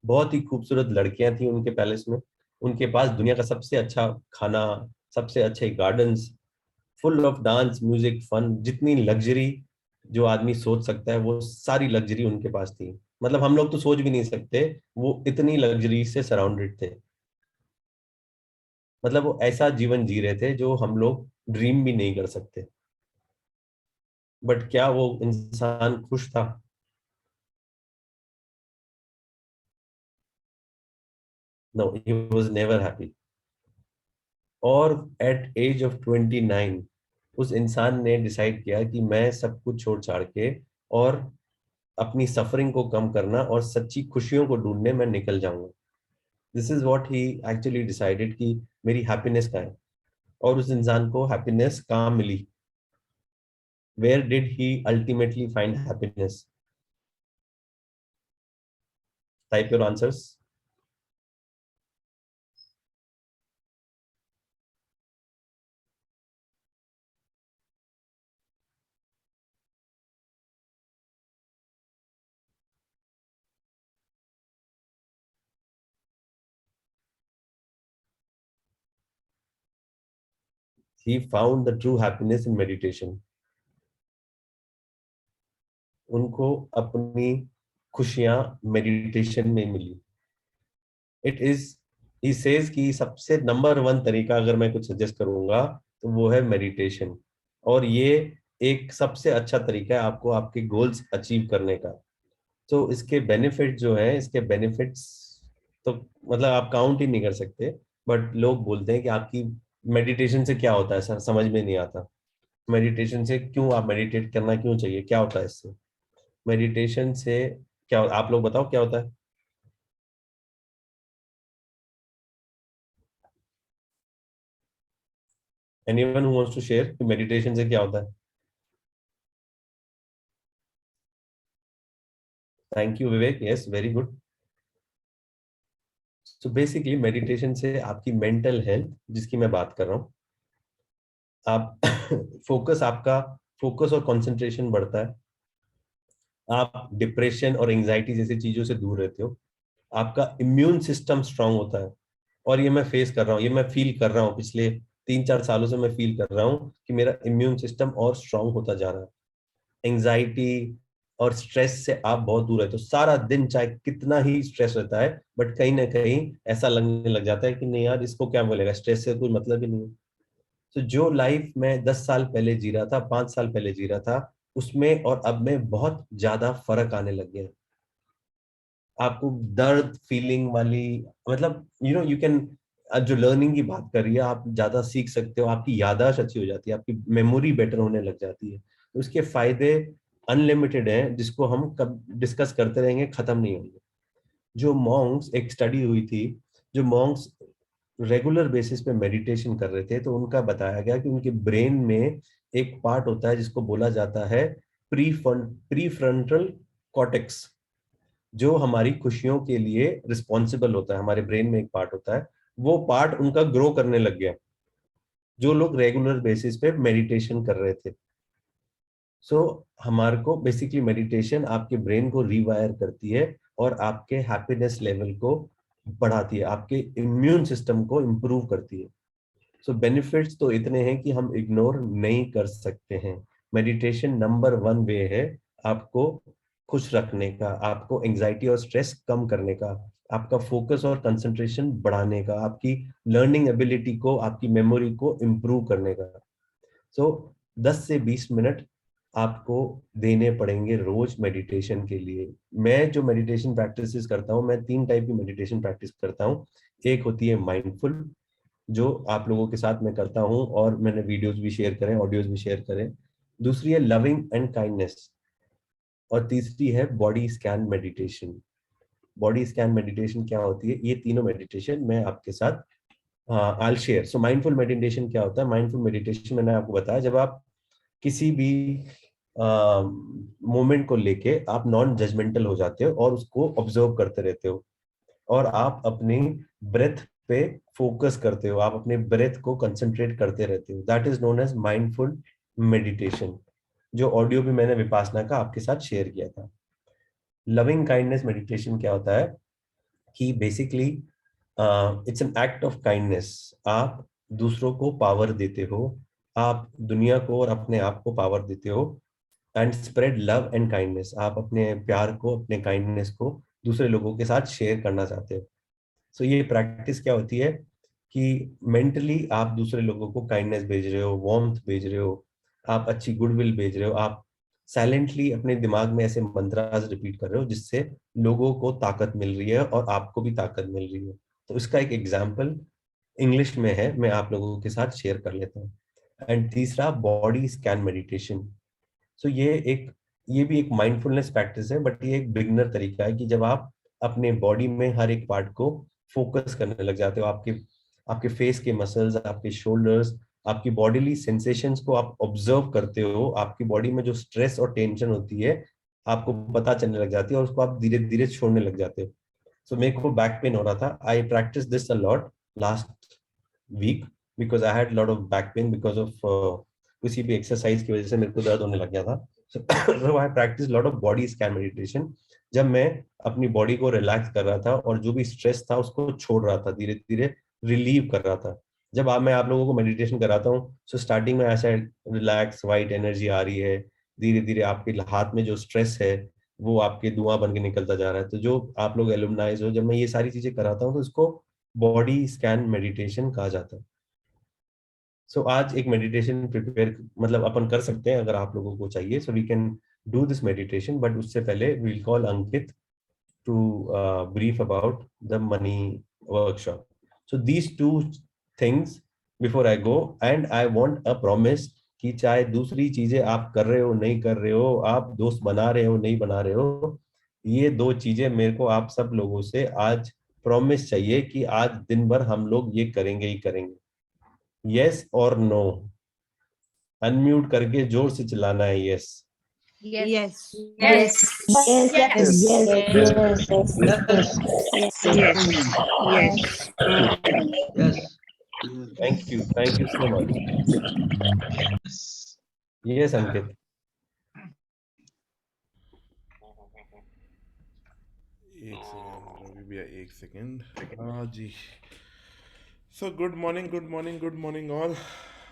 बहुत ही खूबसूरत लड़कियां थी उनके पैलेस में। उनके पास दुनिया का सबसे अच्छा खाना, सबसे अच्छे gardens, full of dance, music, fun, जितनी लग्जरी जो आदमी सोच सकता है, वो सारी लग्जरी उनके पास थी। मतलब हम लोग तो सोच भी नहीं सकते, वो इतनी लग्जरी से सराउंडेड थे। मतलब वो ऐसा जीवन जी रहे थे जो हम लोग ड्रीम भी नहीं कर सकते। बट क्या वो इंसान खुश था? No, he was never happy. और एट एज ऑफ 29 उस इंसान ने डिसाइड किया कि मैं सब कुछ छोड़ छाड़ के, और अपनी सफरिंग को कम करना और सच्ची खुशियों को ढूंढने में निकल जाऊंगा। This is what he actually decided कि मेरी हैप्पीनेस कहाँ है, और उस इंसान को हैप्पीनेस कहाँ मिली। Where did he ultimately find happiness? Type your answers. He found the true happiness in meditation. उनको अपनी खुशियां मेडिटेशन में मिली। इट इज, ही सेज कि सबसे नंबर 1 तरीका अगर मैं कुछ सजेस्ट करूंगा तो वो है मेडिटेशन, और ये एक सबसे अच्छा तरीका है आपको आपके गोल्स अचीव करने का। तो इसके बेनिफिट जो है, इसके बेनिफिट्स तो मतलब आप काउंट ही नहीं कर सकते। बट लोग बोलते हैं कि आपकी मेडिटेशन से क्या होता है सर, समझ में नहीं आता। मेडिटेशन से क्यों, आप मेडिटेट करना क्यों चाहिए, क्या होता है इससे? मेडिटेशन से क्या, आप लोग बताओ क्या होता है? Anyone who wants to share कि मेडिटेशन से क्या होता है? Thank you Vivek, yes very good. So basically meditation से आपकी मेंटल हेल्थ जिसकी मैं बात कर रहा हूँ, आप फोकस, आपका फोकस और कंसंट्रेशन बढ़ता है, आप डिप्रेशन और एंजाइटी जैसी चीजों से दूर रहते हो, आपका इम्यून सिस्टम स्ट्रांग होता है। और ये मैं फेस कर रहा हूँ, ये मैं फील कर रहा हूँ, पिछले 3-4 सालों से मैं फील कर रहा हूँ कि मेरा इम्यून सिस्टम और स्ट्रांग होता जा रहा है। एंजाइटी और स्ट्रेस से आप बहुत दूर रहते हो। सारा दिन चाहे कितना ही स्ट्रेस रहता है, बट कहीं ना कहीं ऐसा लगने लग जाता है कि नहीं यार, इसको क्या बोलेगा, स्ट्रेस से कोई मतलब ही नहीं है। तो जो लाइफ में 10 साल पहले जी रहा था, 5 साल पहले जी रहा था, उसमें और अब में बहुत ज्यादा फर्क आने लग गया है। आपको दर्द फीलिंग वाली, मतलब यू कैन, जो लर्निंग की बात कर रही है, आप ज्यादा सीख सकते हो, आपकी याददाश्त अच्छी हो जाती है, आपकी मेमोरी बेटर होने लग जाती है। तो उसके फायदे अनलिमिटेड हैं, जिसको हम कब डिस्कस करते रहेंगे, खत्म नहीं होंगे। जो मॉन्क्स, एक स्टडी हुई थी, जो मॉन्क्स रेगुलर बेसिस पे मेडिटेशन कर रहे थे, तो उनका बताया गया कि उनके ब्रेन में एक पार्ट होता है जिसको बोला जाता है प्रीफ्रंटल कॉर्टेक्स, जो हमारी खुशियों के लिए रिस्पॉन्सिबल होता है। हमारे ब्रेन में एक पार्ट होता है, वो पार्ट उनका ग्रो करने लग गया, जो लोग रेगुलर बेसिस पे मेडिटेशन कर रहे थे। सो हमारे को बेसिकली मेडिटेशन आपके ब्रेन को रीवायर करती है और आपके हैप्पीनेस लेवल को बढ़ाती है, आपके इम्यून सिस्टम को इम्प्रूव करती है। सो बेनिफिट्स तो इतने हैं कि हम इग्नोर नहीं कर सकते हैं। मेडिटेशन नंबर 1 वे है आपको खुश रखने का, आपको एंजाइटी और स्ट्रेस कम करने का, आपका फोकस और कंसंट्रेशन बढ़ाने का, आपकी लर्निंग एबिलिटी को, आपकी मेमोरी को इम्प्रूव करने का। सो 10 से 20 मिनट आपको देने पड़ेंगे रोज मेडिटेशन के लिए। मैं जो मेडिटेशन प्रैक्टिसेस करता हूँ, मैं 3 टाइप की मेडिटेशन प्रैक्टिस करता हूँ। एक होती है माइंडफुल, जो आप लोगों के साथ मैं करता हूँ, और मैंने वीडियोस भी शेयर करें, ऑडियोज भी शेयर करें। दूसरी है लविंग एंड काइंडनेस, और तीसरी है body scan meditation. Body scan meditation क्या होती है? ये तीनों मेडिटेशन मैं आपके साथ I share. So mindful meditation क्या होता है? माइंडफुल मेडिटेशन मैंने आपको बताया, जब आप किसी भी मोमेंट को लेके आप नॉन जजमेंटल हो जाते हो और उसको ऑब्जर्व करते रहते हो, और आप अपनी ब्रेथ पे फोकस करते हो, आप अपने ब्रेथ को कंसंट्रेट करते रहते हो। That is known as mindful meditation, जो ऑडियो भी मैंने विपासना का आपके साथ शेयर किया था। लविंग काइंडनेस मेडिटेशन क्या होता है कि basically it's an act of kindness. आप दूसरों को पावर देते हो, आप दुनिया को और अपने आप को पावर देते हो, and spread love and kindness. आप अपने प्यार को, अपने काइंडनेस को दूसरे लोगों के साथ शेयर करना चाहते हो। सो ये प्रैक्टिस क्या होती है कि मेंटली आप दूसरे लोगों को काइंडनेस भेज रहे हो, वार्मथ भेज रहे हो, आप अच्छी गुडविल भेज रहे हो, आप साइलेंटली अपने दिमाग में ऐसे मंत्रास रिपीट कर रहे हो, जिससे लोगों को ताकत मिल रही है और आपको भी ताकत मिल रही है। तो इसका एक एग्जाम्पल इंग्लिश में है, मैं आप लोगों के साथ शेयर कर लेता हूँ। एंड तीसरा बॉडी स्कैन मेडिटेशन। सो ये एक ये भी एक माइंडफुलनेस प्रैक्टिस है, बट ये एक बिगिनर तरीका है कि जब आप अपने बॉडी में हर एक पार्ट को फोकस करने लग जाते हो, आपके आपके फेस के मसल्स, आपके शोल्डर्स, आपकी बॉडीली सेंसेशंस को आप ऑब्जर्व करते हो, आपकी बॉडी में जो स्ट्रेस और टेंशन होती है आपको पता चलने लग जाती है और उसको आप धीरे धीरे छोड़ने लग जाते हो. सो मेरे को बैक पेन हो रहा था. I practice this a lot last week because I had lot of back pain because of किसी भी एक्सरसाइज की वजह से मेरे को दर्द होने लग गया था. So I practice lot of body scan meditation. जब मैं अपनी बॉडी को रिलैक्स कर रहा था और जो भी स्ट्रेस था उसको छोड़ रहा था, धीरे धीरे रिलीव कर रहा था. जब मैं आप लोगों को मेडिटेशन कराता हूँ, सो स्टार्टिंग में ऐसा रिलैक्स वाइट एनर्जी आ रही है, धीरे धीरे आपके हाथ में जो स्ट्रेस है वो आपके धुआं बन के निकलता जा रहा है. तो जो आप लोग एलुमनाइज हो, जब मैं ये सारी चीजें कराता हूँ तो इसको बॉडी स्कैन मेडिटेशन कहा जाता है. सो आज एक मेडिटेशन प्रिपेयर मतलब अपन कर सकते हैं अगर आप लोगों को चाहिए. So we can do this meditation, but उससे पहले we'll call Ankit to brief about the money workshop. So these two things before I go, and I want a promise कि चाहे दूसरी चीजें आप कर रहे हो नहीं कर रहे हो, आप दोस्त बना रहे हो नहीं बना रहे हो, ये दो चीजें मेरे को आप सब लोगों से आज प्रॉमिस चाहिए कि आज दिन भर हम लोग ये करेंगे ही करेंगे. यस और नो? अनम्यूट करके जोर से चिल्लाना है. Yes. Yes. Yes. Yes, yes, yes, Yes. Thank you so much. Yes, Ankit. एक सेकेंड रवि भैया, एक सेकेंड. हाँ जी. So good morning, good morning, good morning all.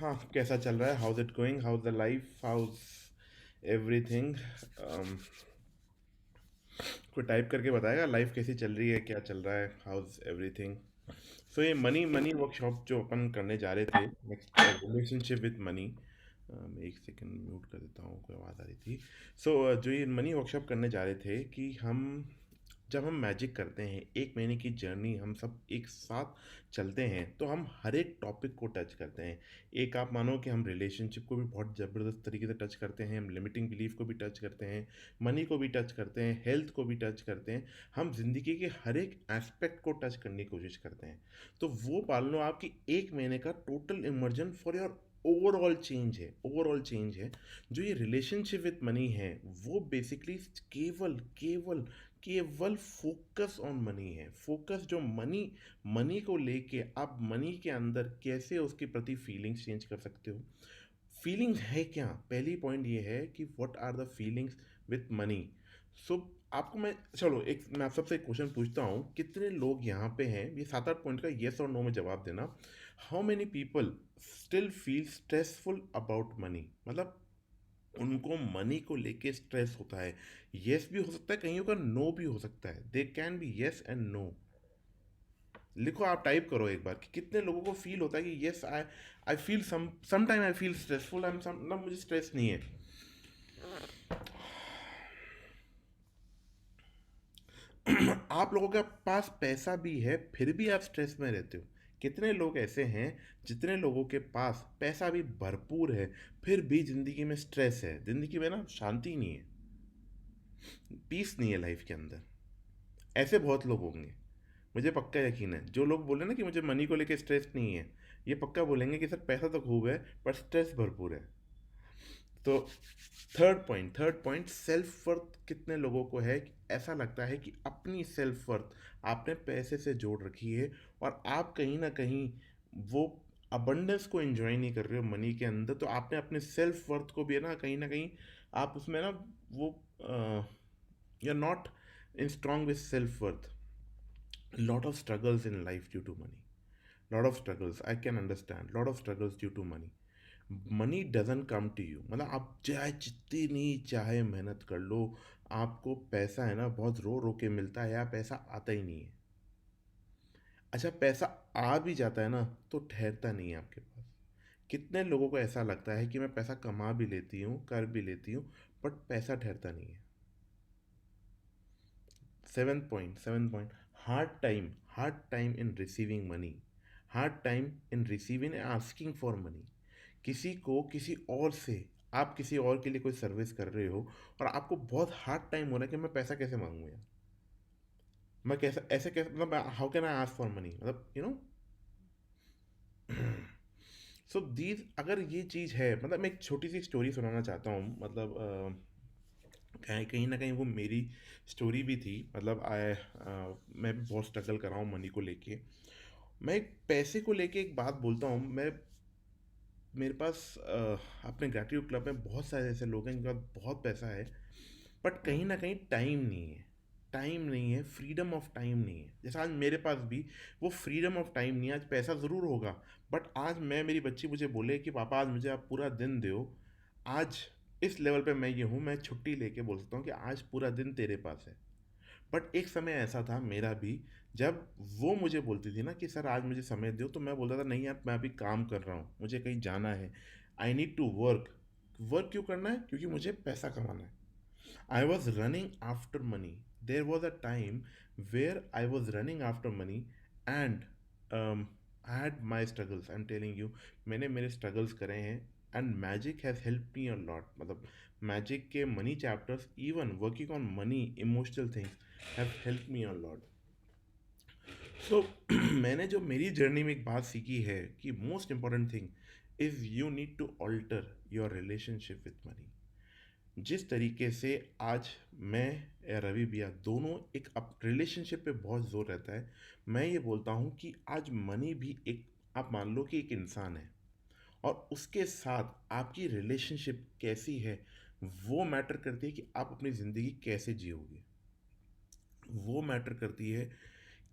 हाँ, कैसा चल रहा है? How's it going? How's the life? How's everything? कोई टाइप करके बताएगा लाइफ कैसी चल रही है, क्या चल रहा है, हाउज एवरीथिंग? सो ये मनी वर्कशॉप जो अपन करने जा रहे थे, नेक्स्ट रिलेशनशिप विद मनी. एक सेकंड म्यूट कर देता हूँ, कोई आवाज़ आ रही थी. सो जो ये मनी वर्कशॉप करने जा रहे थे कि जब हम मैजिक करते हैं, एक महीने की जर्नी हम सब एक साथ चलते हैं, तो हम हर एक टॉपिक को टच करते हैं. एक आप मानो कि हम रिलेशनशिप को भी बहुत ज़बरदस्त तरीके से टच करते हैं, हम लिमिटिंग बिलीफ को भी टच करते हैं, मनी को भी टच करते हैं, हेल्थ को भी टच करते हैं. हम ज़िंदगी के हर एक एस्पेक्ट को टच करने की कोशिश करते हैं. तो वो पाल लो आपकी एक महीने का total immersion for your overall change है. जो ये रिलेशनशिप विद मनी है वो बेसिकली केवल फोकस ऑन मनी है. फोकस जो मनी को लेके आप मनी के अंदर कैसे उसके प्रति फीलिंग्स चेंज कर सकते हो. फीलिंग्स है क्या? पहली पॉइंट ये है कि what are the feelings with money. So आपको मैं आप सबसे एक क्वेश्चन पूछता हूँ. कितने लोग यहाँ पे हैं, ये 7-8 पॉइंट का येस और नो में जवाब देना. How many people still feel stressful about money? मतलब उनको मनी को लेके स्ट्रेस होता है. येस भी हो सकता है, कईयों का नो भी हो सकता है. They can be yes and no. लिखो, आप टाइप करो एक बार कि कितने लोगों को फील होता है कि yes I feel sometime I feel stressful, मतलब मुझे स्ट्रेस नहीं है. आप लोगों के पास पैसा भी है फिर भी आप स्ट्रेस में रहते हो. कितने लोग ऐसे हैं जितने लोगों के पास पैसा भी भरपूर है फिर भी ज़िंदगी में स्ट्रेस है, ज़िंदगी में ना शांति नहीं है, पीस नहीं है लाइफ के अंदर. ऐसे बहुत लोग होंगे, मुझे पक्का यकीन है. जो लोग बोले ना कि मुझे मनी को लेके स्ट्रेस नहीं है, ये पक्का बोलेंगे कि सर पैसा तो खूब है पर स्ट्रेस भरपूर है. तो थर्ड पॉइंट सेल्फ वर्थ. कितने लोगों को है ऐसा लगता है कि अपनी सेल्फ वर्थ आपने पैसे से जोड़ रखी है और आप कहीं ना कहीं वो अबंडेंस को एंजॉय नहीं कर रहे हो मनी के अंदर. तो आपने अपने सेल्फ वर्थ को भी है ना कहीं आप उसमें ना वो you are not in strong with self worth. Lot of struggles in life due to money. Lot of struggles, I can understand. Lot of struggles due to money. Money doesn't come to you. मतलब आप चाहे जितनी चाहे मेहनत कर लो, आपको पैसा है ना बहुत रो रो के मिलता है या पैसा आता ही नहीं है. अच्छा, पैसा आ भी जाता है ना तो ठहरता नहीं है आपके पास. कितने लोगों को ऐसा लगता है कि मैं पैसा कमा भी लेती हूँ, कर भी लेती हूँ, बट पैसा ठहरता नहीं है. 7 point hard time in receiving money. Hard time in receiving end asking for money. किसी को किसी और से आप किसी और के लिए कोई सर्विस कर रहे हो और आपको बहुत हार्ड टाइम हो रहा है कि मैं पैसा कैसे मांगूँ यार, मैं कैसे ऐसे कैसे, मतलब how can I ask for money, मतलब सो दीज, अगर ये चीज़ है, मतलब मैं एक छोटी सी स्टोरी सुनाना चाहता हूँ, मतलब कहीं ना कहीं वो मेरी स्टोरी भी थी, मतलब मैं भी बहुत स्ट्रगल कर रहा हूँ मनी को लेके। मैं एक पैसे को लेके एक बात बोलता हूँ, मैं मेरे पास अपने ग्रैटिट्यूड क्लब में बहुत सारे ऐसे लोग हैं जिनके पास बहुत पैसा है, बट कहीं ना कहीं टाइम नहीं है, टाइम नहीं है, फ्रीडम ऑफ टाइम नहीं है। जैसे आज मेरे पास भी वो फ्रीडम ऑफ टाइम नहीं है। आज पैसा ज़रूर होगा, बट आज मेरी बच्ची मुझे बोले कि पापा आज मुझे आप पूरा दिन दो, आज इस लेवल पे मैं ये हूँ, मैं छुट्टी लेके बोल सकता हूँ कि आज पूरा दिन तेरे पास है। बट एक समय ऐसा था मेरा भी, जब वो मुझे बोलती थी ना कि सर आज मुझे समय दो, तो मैं बोलता था नहीं यार, मैं अभी काम कर रहा हूँ, मुझे कहीं जाना है, I need to work. Work क्यों करना है? क्योंकि मुझे पैसा कमाना है। I was running after money. There was a time where I was running after money and I had my struggles. I'm telling you, मैंने मेरे struggles करे हैं, and magic has helped me a lot. मतलब magic के money chapters, even working on money, emotional things have helped me a lot. So मैंने जो मेरी journey में एक बात सीखी है कि most important thing is you need to alter your relationship with money. जिस तरीके से आज मैं या रवि भैया दोनों एक अप रिलेशनशिप पे बहुत ज़ोर रहता है, मैं ये बोलता हूँ कि आज मनी भी एक, आप मान लो कि एक इंसान है, और उसके साथ आपकी रिलेशनशिप कैसी है वो मैटर करती है कि आप अपनी ज़िंदगी कैसे जियोगे। वो मैटर करती है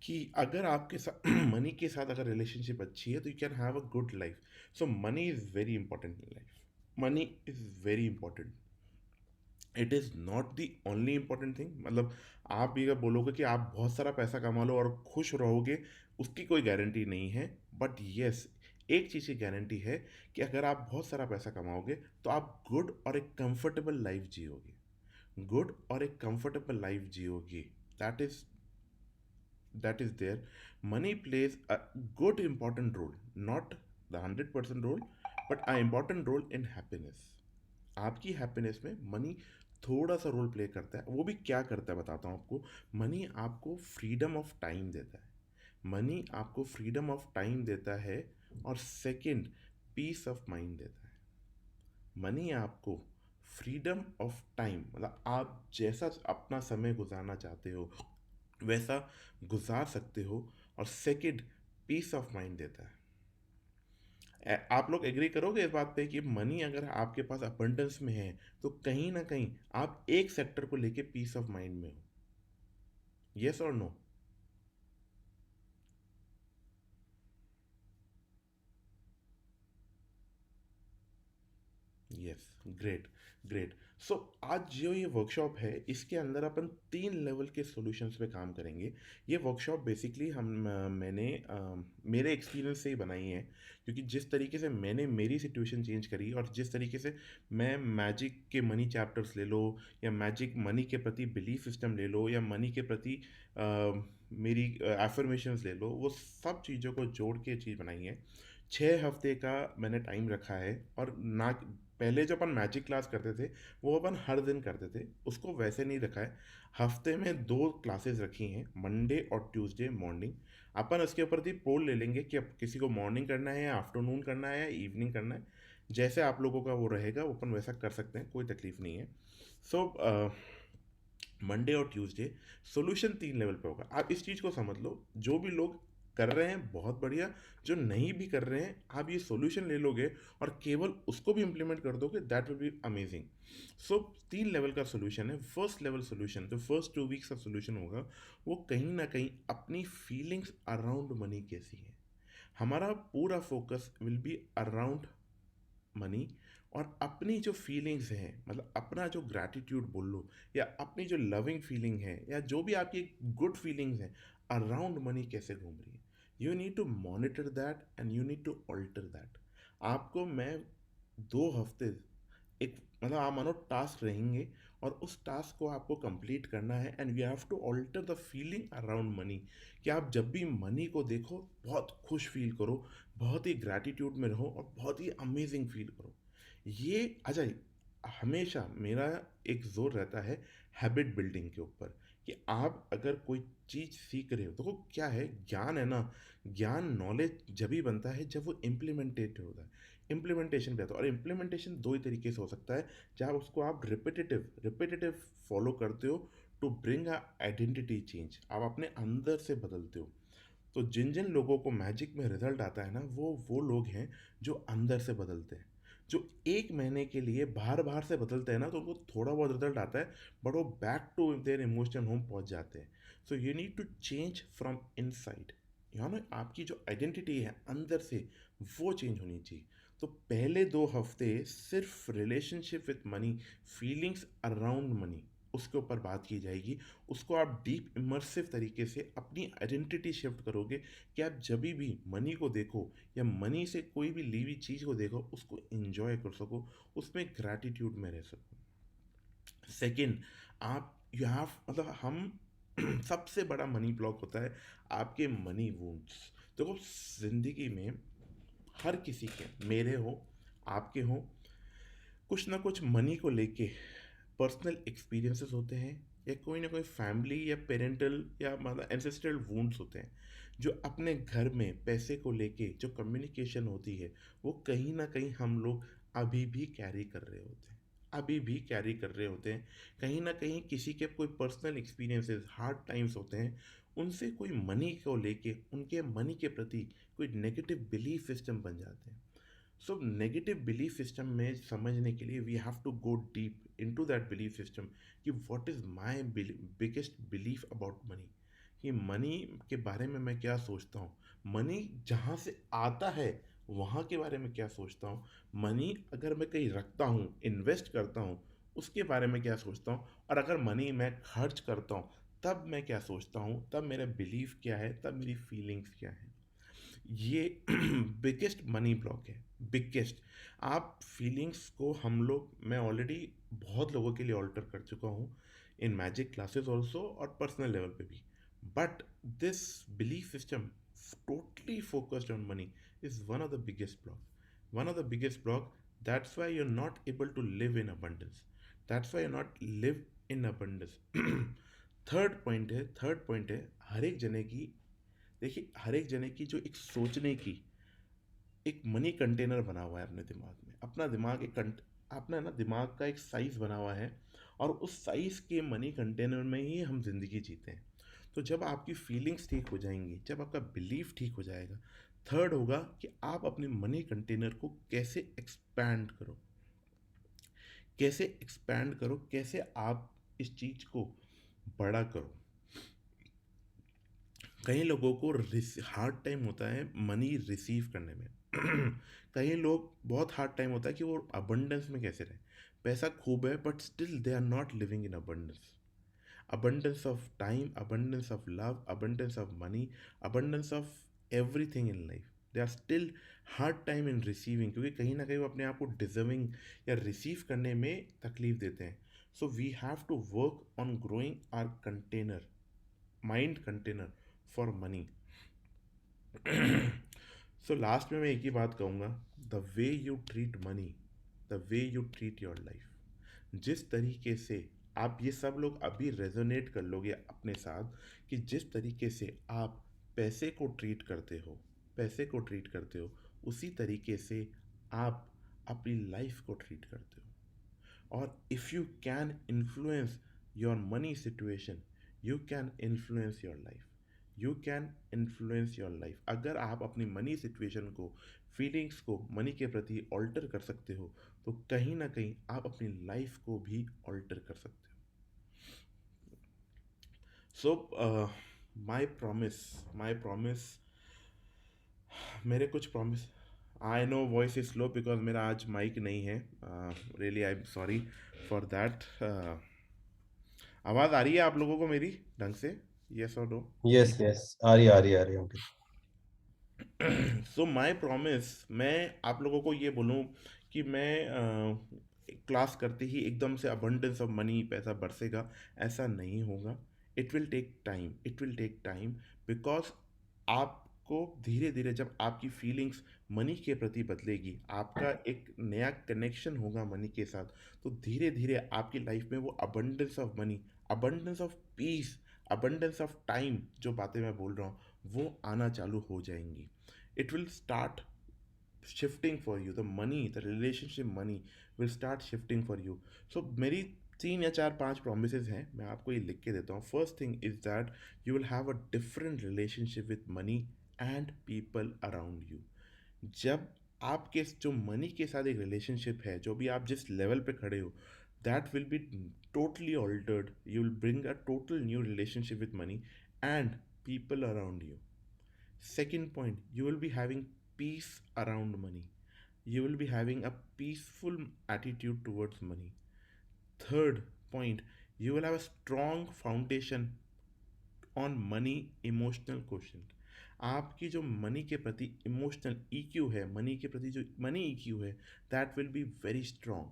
कि अगर आपके साथ मनी के साथ अगर रिलेशनशिप अच्छी है तो you can have a good life. So money is very important in life, money is very important, it is not the only important thing. मतलब आप भी अगर बोलोगे कि आप बहुत सारा पैसा कमा लो और खुश रहोगे, उसकी कोई गारंटी नहीं है। बट येस, एक चीज़ की गारंटी है कि अगर आप बहुत सारा पैसा कमाओगे तो आप गुड और एक कंफर्टेबल लाइफ जियोगे, गुड और एक कंफर्टेबल लाइफ जियोगे। That is there. Money plays a good important role, not the 100% role, but a important role in happiness. आपकी हैप्पीनेस में मनी थोड़ा सा रोल प्ले करता है। वो भी क्या करता है बताता हूँ आपको। मनी आपको फ्रीडम ऑफ टाइम देता है, मनी आपको फ्रीडम ऑफ टाइम देता है, और सेकंड पीस ऑफ माइंड देता है। मनी आपको फ्रीडम ऑफ टाइम, मतलब आप जैसा अपना समय गुजारना चाहते हो वैसा गुजार सकते हो, और सेकंड पीस ऑफ माइंड देता है। आप लोग एग्री करोगे इस बात पे कि मनी अगर आपके पास अबंडेंस में है तो कहीं ना कहीं आप एक सेक्टर को लेके पीस ऑफ माइंड में हो। यस और no? Yes, great great. So आज जो ये वर्कशॉप है इसके अंदर अपन 3 लेवल के सॉल्यूशंस पे काम करेंगे। ये वर्कशॉप बेसिकली मैंने मेरे एक्सपीरियंस से ही बनाई है, क्योंकि जिस तरीके से मैंने मेरी सिचुएशन चेंज करी और जिस तरीके से मैं मैजिक के मनी चैप्टर्स ले लो, या मैजिक मनी के प्रति बिलीफ सिस्टम ले लो, या मनी के प्रति मेरी एफर्मेशंस ले लो, वो सब चीज़ों को जोड़ के चीज़ बनाई है। 6 हफ्ते का मैंने टाइम रखा है, और ना पहले जो अपन मैजिक क्लास करते थे वो अपन हर दिन करते थे, उसको वैसे नहीं रखा है। हफ्ते में 2 क्लासेस रखी हैं, मंडे और ट्यूसडे मॉर्निंग। अपन उसके ऊपर भी पोल ले लेंगे कि अब किसी को मॉर्निंग करना है या आफ्टरनून करना है या इवनिंग करना है, जैसे आप लोगों का वो रहेगा वो अपन वैसा कर सकते हैं, कोई तकलीफ़ नहीं है। सो मंडे और ट्यूसडे सॉल्यूशन 3 लेवल पे होगा। आप इस चीज़ को समझ लो, जो भी लोग कर रहे हैं बहुत बढ़िया, जो नहीं भी कर रहे हैं आप ये सॉल्यूशन ले लोगे और केवल उसको भी इम्प्लीमेंट कर दोगे, that will be amazing. So 3 level का सॉल्यूशन है। फर्स्ट लेवल सॉल्यूशन, जो फर्स्ट 2 वीक्स का सॉल्यूशन होगा, वो कहीं ना कहीं अपनी फीलिंग्स अराउंड मनी कैसी है। हमारा पूरा focus will be around money, और अपनी जो फीलिंग्स हैं, मतलब अपना जो ग्रैटिट्यूड बोल लो, या अपनी जो लविंग फीलिंग है, या जो भी आपकी गुड फीलिंग्स हैं अराउंड मनी कैसे घूम रही है, you need to monitor that and you need to alter that. आपको मैं 2 हफ्ते एक, मतलब आप मानो टास्क रहेंगे, और उस टास्क को आपको कंप्लीट करना है, and we have to alter the feeling around money. कि आप जब भी मनी को देखो बहुत खुश फील करो, बहुत ही ग्रैटिट्यूड में रहो, और बहुत ही अमेजिंग फील करो। ये अच्छा, हमेशा मेरा एक जोर रहता है हैबिट बिल्डिंग के ऊपर, कि आप अगर कोई चीज़ सीख रहे हो तो वो क्या है, ज्ञान है ना, ज्ञान नॉलेज जब ही बनता है जब वो इम्प्लीमेंटेड होता है, इम्प्लीमेंटेशन पे आता है। और इम्प्लीमेंटेशन दो ही तरीके से हो सकता है, जहाँ उसको आप रिपीटेटिव फॉलो करते हो to bring a identity change, आप अपने अंदर से बदलते हो। तो जिन जिन लोगों को मैजिक में रिजल्ट आता है ना, वो लोग हैं जो अंदर से बदलते हैं। जो एक महीने के लिए बाहर बाहर से बदलते हैं ना, तो उनको थोड़ा बहुत रिजल्ट आता है, बट वो back to their emotional home पहुंच जाते हैं। So you need to change from inside, यानी आपकी जो आइडेंटिटी है अंदर से, वो चेंज होनी चाहिए। तो पहले 2 हफ्ते सिर्फ relationship with money, feelings around money, उसके ऊपर बात की जाएगी। उसको आप डीप इमर्सिव तरीके से अपनी आइडेंटिटी शिफ्ट करोगे, कि आप जब भी मनी को देखो या मनी से कोई भी ली हुई चीज़ को देखो, उसको एंजॉय कर सको, उसमें ग्रैटिट्यूड में रह सको। सेकंड, आप यू हैव मतलब हम सबसे बड़ा मनी ब्लॉक होता है आपके मनी वूंड्स। देखो जिंदगी में हर किसी के, मेरे हो आपके हो, कुछ ना कुछ मनी को लेके पर्सनल एक्सपीरियंसेस होते हैं, या कोई ना कोई फैमिली या पेरेंटल या मतलब एंसेस्ट्रल वुंड्स होते हैं, जो अपने घर में पैसे को लेके जो कम्युनिकेशन होती है, वो कहीं ना कहीं हम लोग अभी भी कैरी कर रहे होते हैं, अभी भी कैरी कर रहे होते हैं। कहीं ना कहीं किसी के कोई पर्सनल एक्सपीरियंसेस, हार्ड टाइम्स होते हैं, उनसे कोई मनी को लेके, उनके मनी के प्रति कोई नेगेटिव बिलीफ सिस्टम बन जाते हैं। सो नेगेटिव बिलीफ सिस्टम में समझने के लिए we have to go deep into that belief system, कि what is my biggest belief about money, कि मनी के बारे में मैं क्या सोचता हूँ, मनी जहाँ से आता है वहाँ के बारे में क्या सोचता हूँ, मनी अगर मैं कहीं रखता हूँ, इन्वेस्ट करता हूँ, उसके बारे में क्या सोचता हूँ, और अगर मनी मैं खर्च करता हूँ तब मैं क्या सोचता हूँ, तब मेरा बिलीफ क्या है, तब मेरी फीलिंग्स क्या है। ये बिगेस्ट मनी ब्लॉक है, बिगेस्ट। आप फीलिंग्स को, हम लोग, मैं ऑलरेडी बहुत लोगों के लिए ऑल्टर कर चुका हूँ इन मैजिक क्लासेस ऑल्सो और पर्सनल लेवल पे भी, but this belief system totally focused on money is one of the biggest block, one of the biggest block. That's why you are not able to live in abundance, that's why you not live in abundance. Third point है हर एक जने की, देखिए हर एक जने की जो एक सोचने की एक मनी कंटेनर बना हुआ है अपने दिमाग में, अपना दिमाग अपना ना दिमाग का एक साइज़ बना हुआ है, और उस साइज़ के मनी कंटेनर में ही हम ज़िंदगी जीते हैं। तो जब आपकी फीलिंग्स ठीक हो जाएंगी, जब आपका बिलीफ ठीक हो जाएगा, थर्ड होगा कि आप अपने मनी कंटेनर को कैसे एक्सपैंड करो, कैसे एक्सपैंड करो, कैसे आप इस चीज़ को बड़ा करो। कई लोगों को हार्ड टाइम होता है मनी रिसीव करने में। कई लोग बहुत हार्ड टाइम होता है कि वो अबंडेंस में कैसे रहे, पैसा खूब है but still they are not living in abundance, abundance of time, abundance of love, abundance of money, abundance of everything in life. They are still hard time in receiving, क्योंकि कहीं ना कहीं वो अपने आप को डिजर्विंग या रिसीव करने में तकलीफ देते हैं। So we have to work on growing our container, mind container for money. So last में मैं एक ही बात कहूँगा, the way you treat money, the way you treat your life. जिस तरीके से आप, ये सब लोग अभी रेजोनेट कर लोगे अपने साथ, कि जिस तरीके से आप पैसे को ट्रीट करते हो, पैसे को ट्रीट करते हो, उसी तरीके से आप अपनी लाइफ को ट्रीट करते हो। और if you can influence your money situation, you can influence your life, you can influence your life. अगर आप अपनी मनी सिचुएशन को, फीलिंग्स को मनी के प्रति ऑल्टर कर सकते हो, तो कहीं ना कहीं आप अपनी लाइफ को भी ऑल्टर कर सकते हो। सो माई प्रॉमिस, मेरे कुछ promise, I know voice is slow because मेरा आज माइक नहीं है, really I am sorry for that. आवाज़ आ रही है आप लोगों को मेरी ढंग से, यस और नो? यस आ रही है ओके। सो माई प्रॉमिस, मैं आप लोगों को ये बोलूँ कि मैं क्लास करते ही एकदम से अबंडेंस ऑफ मनी, पैसा बरसेगा, ऐसा नहीं होगा। It will take time, it will take time, because आप को धीरे धीरे जब आपकी फीलिंग्स मनी के प्रति बदलेगी, आपका एक नया कनेक्शन होगा मनी के साथ, तो धीरे धीरे आपकी लाइफ में वो abundance of money, abundance of peace, abundance of time, जो बातें मैं बोल रहा हूँ वो आना चालू हो जाएंगी. It will start shifting for you. The money, the relationship money will start shifting for you. So मेरी 3 या 4-5 promises हैं, मैं आपको ये लिख के देता हूँ. First thing is that you will have a different relationship with money and people around you. जब आपके जो मनी के साथ एक रिलेशनशिप है, जो भी आप जिस लेवल पे खड़े हो, that will be totally altered. You will bring a total new relationship with money and people around you. Second point, you will be having peace around money. You will be having a peaceful attitude towards money. Third point, you will have a strong foundation on money emotional quotient. आपकी जो money के प्रति emotional EQ है, money के प्रति जो money EQ है, that will be very strong.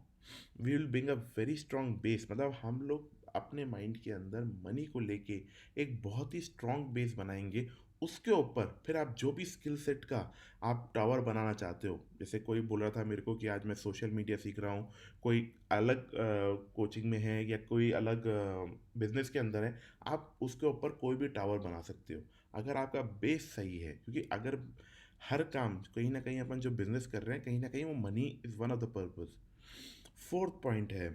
We will bring a very strong base. मतलब हम लोग अपने माइंड के अंदर मनी को लेके एक बहुत ही स्ट्रॉन्ग बेस बनाएंगे. उसके ऊपर फिर आप जो भी स्किल सेट का आप टावर बनाना चाहते हो, जैसे कोई बोल रहा था मेरे को कि आज मैं सोशल मीडिया सीख रहा हूँ, कोई अलग कोचिंग में है या कोई अलग बिजनेस के अंदर है, आप उसके ऊपर कोई भी टावर बना सकते हो अगर आपका बेस सही है. क्योंकि अगर हर काम कहीं ना कहीं अपन जो बिजनेस कर रहे हैं, कहीं ना कहीं वो money is one of the purpose. Fourth point है,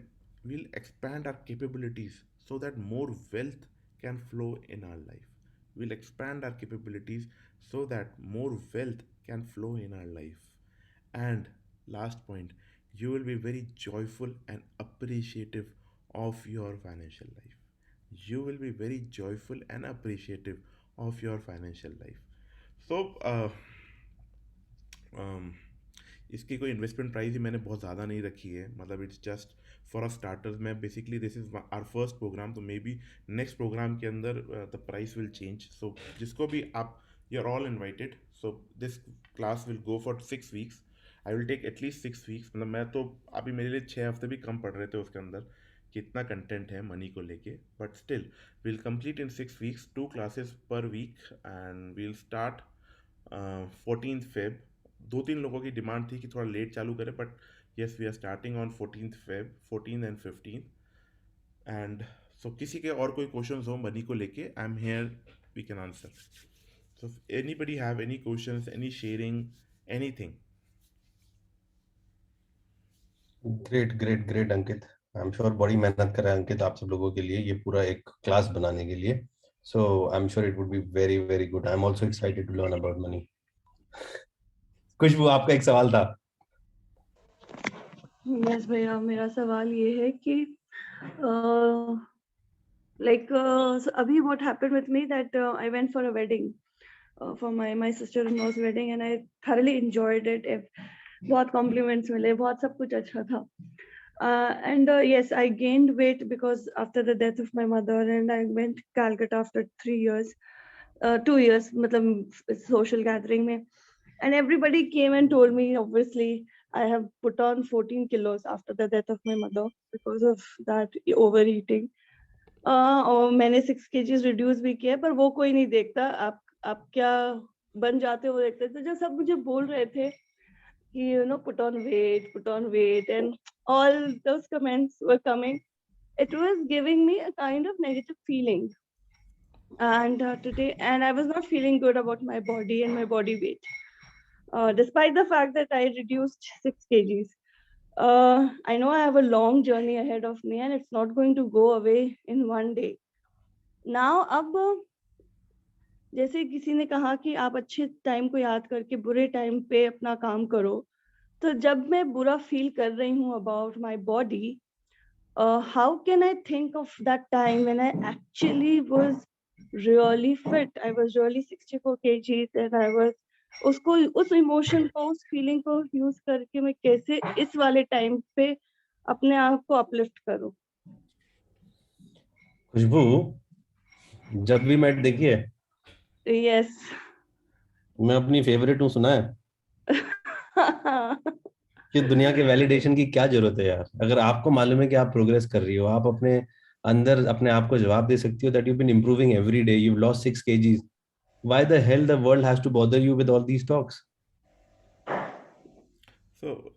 we'll expand our capabilities so that more wealth can flow in our life. We'll expand our capabilities so that more wealth can flow in our life. And last point, you will be very joyful and appreciative of your financial life. You will be very joyful and appreciative of your financial life. So इसकी कोई investment price ही मैंने बहुत ज़्यादा नहीं रखी है. मतलब it's just for a starters. मैं basically this is our first program, तो मे बी नेक्स्ट प्रोग्राम के अंदर the price will change. So जिसको भी आप, you are all invited. So this class will go for 6 weeks. I will take at least 6 weeks. मतलब मैं तो अभी मेरे लिए 6 हफ्ते भी कम पड़ रहे थे उसके अंदर कि इतना कंटेंट है मनी को लेके. But still will complete in 6 weeks, 2 classes पर week, and we'll start 14th Feb. 2-3 लोगों की डिमांड थी कि थोड़ा लेट चालू करें, but yes we are starting on 14th Feb, 14th and 15th. And so किसी के और कोई क्वेश्चंस हो मनी को लेके, I am here, we can answer. So anybody have any questions, any sharing, anything? Great great great Ankit. I am sure बड़ी मेहनत कर रहा है अंकित आप सब लोगों के लिए, ये पूरा एक क्लास बनाने के लिए. So I am sure it would be very very good. I am also excited to learn about money. Khushboo, आपका एक सवाल था. यस भैया, मेरा सवाल ये है कि अभी what happened with me that I went for a wedding, for my sister-in-law's wedding, and I thoroughly enjoyed it. बहुत compliments मिले, बहुत सब कुछ अच्छा था. And yes, I gained weight because after the death of my mother, and I went Calcutta after 3 years, 2 years, मतलब social gathering में, and everybody came and told me, obviously, I have put on 14 kilos after the death of my mother because of that overeating. और मैंने 6 kgs reduce भी किया, पर वो कोई नहीं देखता. आप क्या बन जाते हो देखते थे. जब सब मुझे बोल रहे थे कि put on weight, and all those comments were coming, it was giving me a kind of negative feeling. And today, and I was not feeling good about my body and my body weight, despite the fact that I reduced 6 kgs. I know I have a long journey ahead of me, and it's not going to go away in one day. Now, अब जैसे किसी ने कहा कि आप अच्छे time को याद करके बुरे टाइम पे अपना काम करो, तो जब मैं बुरा फील कर रही हूँ about my body, how can I think of that time when I actually was really fit? I was really 64 kgs, and I was उसको, उस इमोशन को, उस फीलिंग को यूज करके मैं कैसे इस वाले टाइम पे अपने आप को अपलिफ्ट करूं. खुशबू, जब भी मैट देखिए. यस. मैं अपनी फेवरेट हूँ, सुना है कि दुनिया के वैलिडेशन की क्या जरूरत है यार. अगर आपको मालूम है कि आप प्रोग्रेस कर रही हो, आप अपने अंदर अपने आप को जवाब दे सकती हो that you been improving every day, you lost 6 kgs. Why the hell the world has to bother you with all these talks? So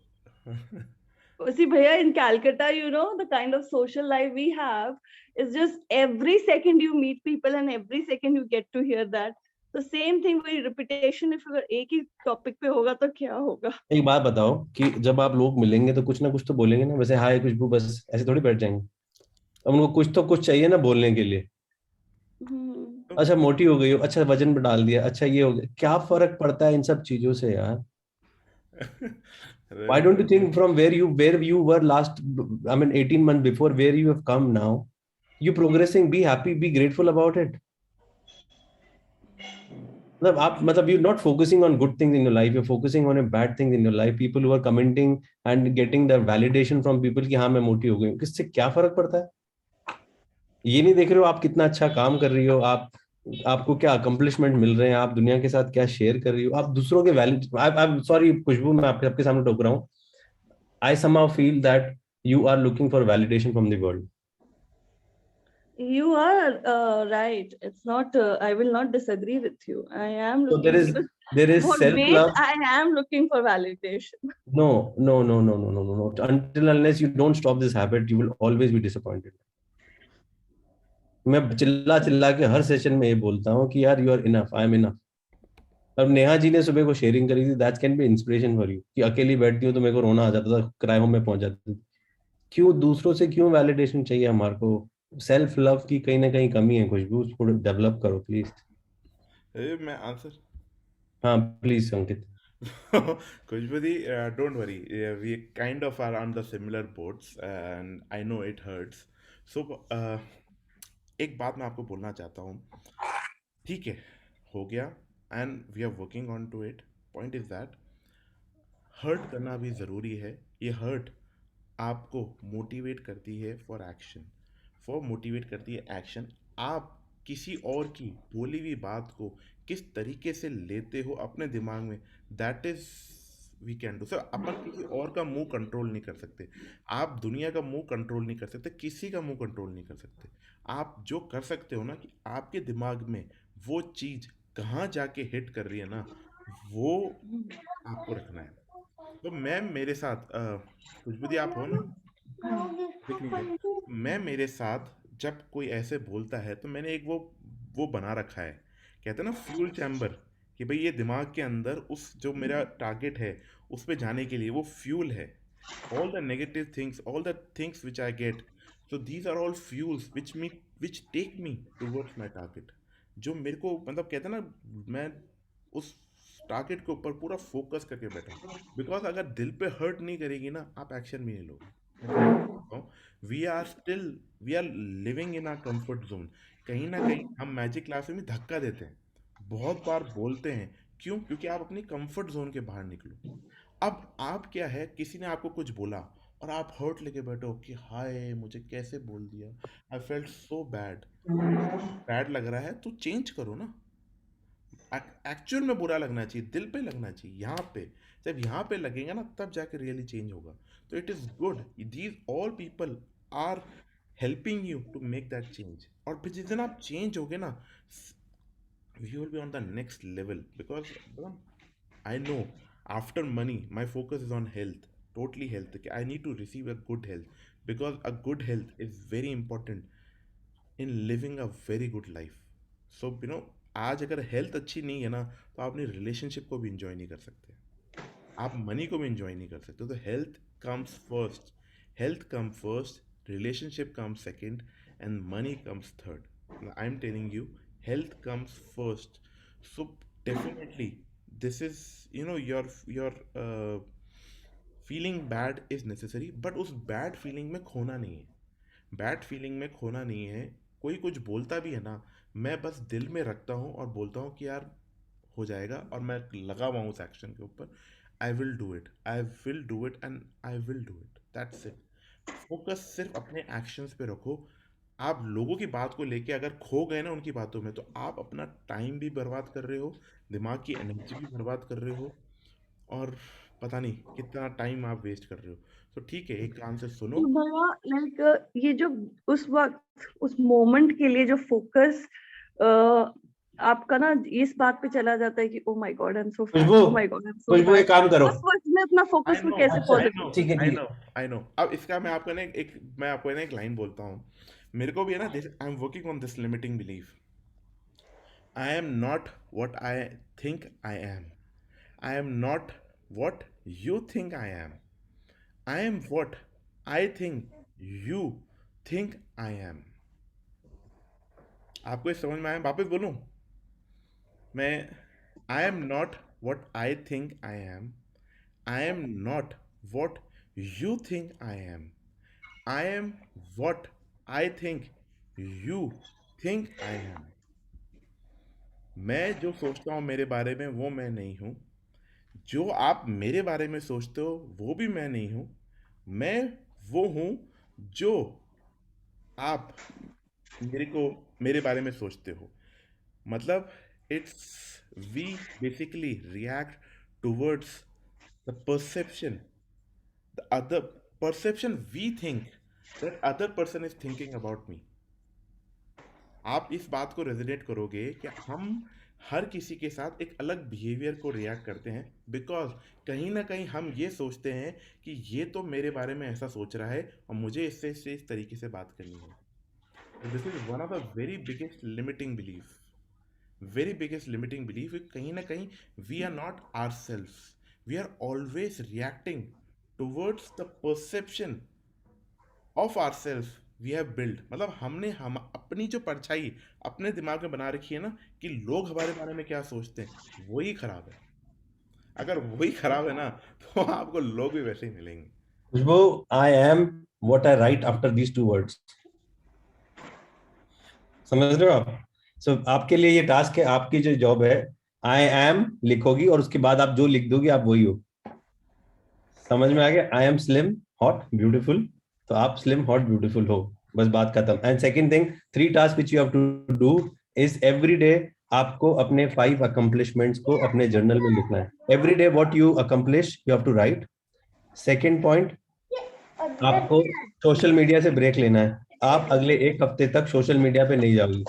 See, Bhaiya, in Calcutta, you know, the kind of social life we have is just every second you meet people and every second you get to hear that. The same thing with repetition, if अगर एक ही topic पे होगा तो क्या होगा? एक बात बताओ कि जब आप लोग मिलेंगे तो कुछ ना कुछ तो बोलेंगे ना, वैसे हाय खुशबू बस ऐसे थोड़ी बैठ जाएंगे, उनको कुछ तो कुछ चाहिए ना बोलने के लिए। अच्छा मोटी हो गई हो, अच्छा वजन डाल दिया, अच्छा ये हो गया, क्या फर्क पड़ता है इन सब चीजों से यार? Why don't you think from where you were last, I mean 18 months before, where you have come now? You progressing, be happy, be grateful about it. मतलब you're not focusing on good things in your life, you're focusing on a bad things in your life. People who are commenting and getting the validation from people कि हाँ मैं मोटी हो गई हूँ, किससे क्या फर्क पड़ता है? ये नहीं देख रहे हो आप कितना अच्छा काम कर रही हो, आपको क्या अकम्पलिशमेंट मिल रहे हैं, आप दुनिया के साथ क्या शेयर कर रही हो, आप दूसरों के वैलिड, सॉरी खुशबू मैं आपके सामने टोक रहा हूँ, I somehow feel that you are looking for validation from the world. You are right. It's not. I will not disagree with you. I am So looking. there is For self weight, love. I am looking for validation. No. Until unless you don't stop this habit, you will always be disappointed. मैं चिल्ला चिल्ला के हर session में ये बोलता हूँ कि यार you are enough, I am enough. अब नेहा जी ने सुबह को शेयरिंग करी थी, that can be inspiration for you, कि अकेली बैठती हूँ तो मेरे को रोना आ जाता था, क्राई होम में पहुंच जाती थी। क्यों दूसरों से क्यों वैलिडेशन चाहिए हमारे को? सेल्फ लव की कहीं ना कहीं कमी है खुशबू, उसको डेवलप करो प्लीज। मैं आंसर हाँ please Ankit. Kushbudi, don't worry. We kind of are on the similar boats, and I know it hurts. So, एक बात मैं आपको बोलना चाहता हूँ, ठीक है, हो गया, and we are working on to it. Point is that hurt करना भी ज़रूरी है। ये हर्ट आपको मोटिवेट करती है मोटिवेट करती है एक्शन। आप किसी और की बोली हुई बात को किस तरीके से लेते हो अपने दिमाग में, that is we can do. Sir अपन किसी और का मुंह कंट्रोल नहीं कर सकते, आप दुनिया का मुंह कंट्रोल नहीं कर सकते, किसी का मुंह कंट्रोल नहीं कर सकते। आप जो कर सकते हो ना, कि आपके दिमाग में वो चीज़ कहाँ जाके हिट कर रही है ना, वो आपको रखना है। तो मैं मेरे साथ खुशबुदी आप हो ना, देख लीजिए, मैं मेरे साथ जब कोई ऐसे बोलता है तो मैंने एक वो बना रखा है, कहते हैं ना फ्यूल चैम्बर, कि भाई ये दिमाग के अंदर उस जो मेरा टारगेट है उस पे जाने के लिए वो फ्यूल है। All the negative things, all the things which I get, so these are all fuels which take me towards my target. जो मेरे को मतलब कहते हैं ना, मैं उस टारगेट के ऊपर पूरा फोकस करके बैठा हूँ। बिकॉज अगर दिल पे हर्ट नहीं करेगी ना, आप एक्शन भी नहीं लोगे। We are living in our comfort zone. कहीं ना कहीं हम मैजिक क्लास में धक्का देते हैं, बहुत बार बोलते हैं, क्यों? क्योंकि आप अपनी कंफर्ट जोन के बाहर निकलो। अब आप क्या है, किसी ने आपको कुछ बोला और आप हर्ट लेके बैठो कि हाय मुझे कैसे बोल दिया, आई फेल्ट सो बैड लग रहा है, तो चेंज करो ना। एक्चुअल में बुरा लगना चाहिए, दिल पे लगना चाहिए, यहाँ पे जब यहाँ पे लगेगा ना तब जाके रियली चेंज होगा। तो it is good, these all people are helping you to make that change. और फिर जिस दिन आप चेंज होगे ना, we will be on the next level. Because I know after money my focus is on health, totally health. I need to receive a good health, because a good health is very important in living a very good life. So you know, आज अगर health अच्छी नहीं है ना, तो आप अपनी relationship को भी इंजॉय नहीं कर सकते, आप मनी को भी इंजॉय नहीं कर सकते। तो health comes first, relationship comes second, and money comes third. I am telling you, health comes first. So definitely this is, you know, your feeling bad is necessary, but उस bad feeling में खोना नहीं है, कोई कुछ बोलता भी है ना, मैं बस दिल में रखता हूँ और बोलता हूँ कि यार हो जाएगा, और मैं लगा हुआ हूँ उस एक्शन के ऊपर। I will do it and I will do it, that's it. Focus सिर्फ अपने एक्शंस पे रखो। आप लोगों की बात को लेके अगर खो गए ना उनकी बातों में, तो आप अपना टाइम भी बर्बाद कर रहे हो, दिमाग की एनर्जी भी बर्बाद कर रहे हो, और पता नहीं कितना टाइम आप वेस्ट कर रहे हो। तो ठीक है, एक कान से सुनो। तो भैया लाइक ये जो उस वक्त उस मोमेंट के लिए जो फोकस आपका ना इस बात पे चला जाता है कि oh my god I am so fat, Khushboo oh my god I am so Khushboo एक फैट। काम करो। उस वक्त में अपना आई फोकस में नो कैसे अच्छा, आई पॉजिटिव नो ठीक है आई ठीक नो आई नो। अब इसका मैं आपको ना एक लाइन बोलता हूँ। मेरे को भी है ना, this I am working on this limiting belief. I am not what I think I am. I am not what you think I am. I am what I think you think I am. आपको ये समझ में आया? वापस बोलूं मैं? I am not what I think I am. I am not what you think I am. I am what I think you think I am. मैं जो सोचता हूँ मेरे बारे में वो मैं नहीं हूँ। जो आप मेरे बारे में सोचते हो वो भी मैं नहीं हूँ। मैं वो हूँ जो आप मेरे बारे में सोचते हो। मतलब it's we basically react towards the perception, the other perception we think that other person is thinking about me. आप इस बात को रेजोनेट करोगे कि हम हर किसी के साथ एक अलग बिहेवियर को रिएक्ट करते हैं, बिकॉज कहीं ना कहीं हम ये सोचते हैं कि ये तो मेरे बारे में ऐसा सोच रहा है और मुझे इससे इस तरीके से बात करनी है। This is one of the very biggest limiting belief. Very biggest limiting belief कहीं ना कहीं we are not our self. We are always reacting towards the perception of our self we have build. मतलब हमने हम अपनी जो परछाई अपने दिमाग में बना रखी है ना, कि लोग हमारे बारे में क्या सोचते हैं, वही खराब है। अगर वही खराब है ना, तो आपको लोग भी वैसे ही मिलेंगे। Khushboo, I am what I write after these two words. समझ रहे हो आप? सो आपके लिए ये टास्क है, आपकी जो जॉब है, आई एम लिखोगी और उसके बाद आप जो लिख दोगी आप वही हो। समझ में आ गया? I am slim hot beautiful, तो आप स्लिम हॉट ब्यूटीफुल हो, बस बात खत्म। And second thing, 3 task which you have to do is every day आपको अपने 5 अकम्प्लिशमेंट्स को अपने जर्नल में लिखना है। Every day what you accomplish you have to write. Second point, आपको सोशल मीडिया से ब्रेक लेना है। आप अगले 1 हफ्ते तक सोशल मीडिया पे नहीं जाओगे,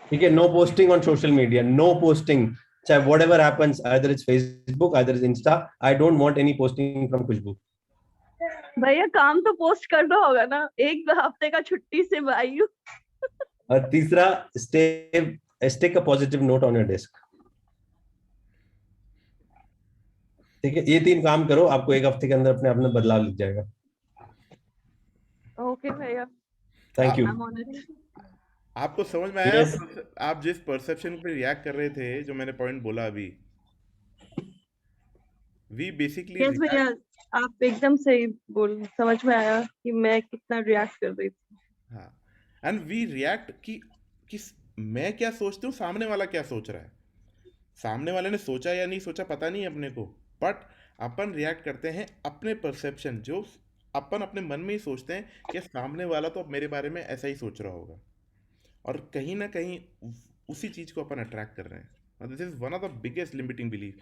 ठीक है? No posting on social media, no posting, चाहे whatever happens, either it's Facebook, either it's Insta, I don't want any posting from Khushbu. भैया काम तो पोस्ट करना होगा ना, एक हफ्ते का छुट्टी से आई हूँ। और तीसरा, stick a positive note on your desk, ठीक है? ये 3 काम करो, आपको 1 हफ्ते के अंदर अपने अपने बदलाव लिख जाएगा। ओके भैया, thank you. I am on it. आपको समझ में आया? Yes. आप जिस परसेप्शन पे रिएक्ट कर रहे थे, जो मैंने पॉइंट बोला अभी, वी बेसिकली यस भैया, आप एकदम सही बोल, समझ में आया कि मैं कितना रिएक्ट कर रही थी। हाँ, एंड वी रिएक्ट कि मैं क्या सोचती हूँ, सामने वाला क्या सोच रहा है। सामने वाले ने सोचा या नहीं सोचा पता नहीं अपने को, बट अपन रिएक्ट करते हैं अपने परसेप्शन, जो अपन अपने मन में ही सोचते हैं कि सामने वाला तो मेरे बारे में ऐसा ही सोच रहा होगा, और कहीं ना कहीं उसी चीज को अपन अट्रैक्ट कर रहे हैं। This is one of the biggest limiting belief.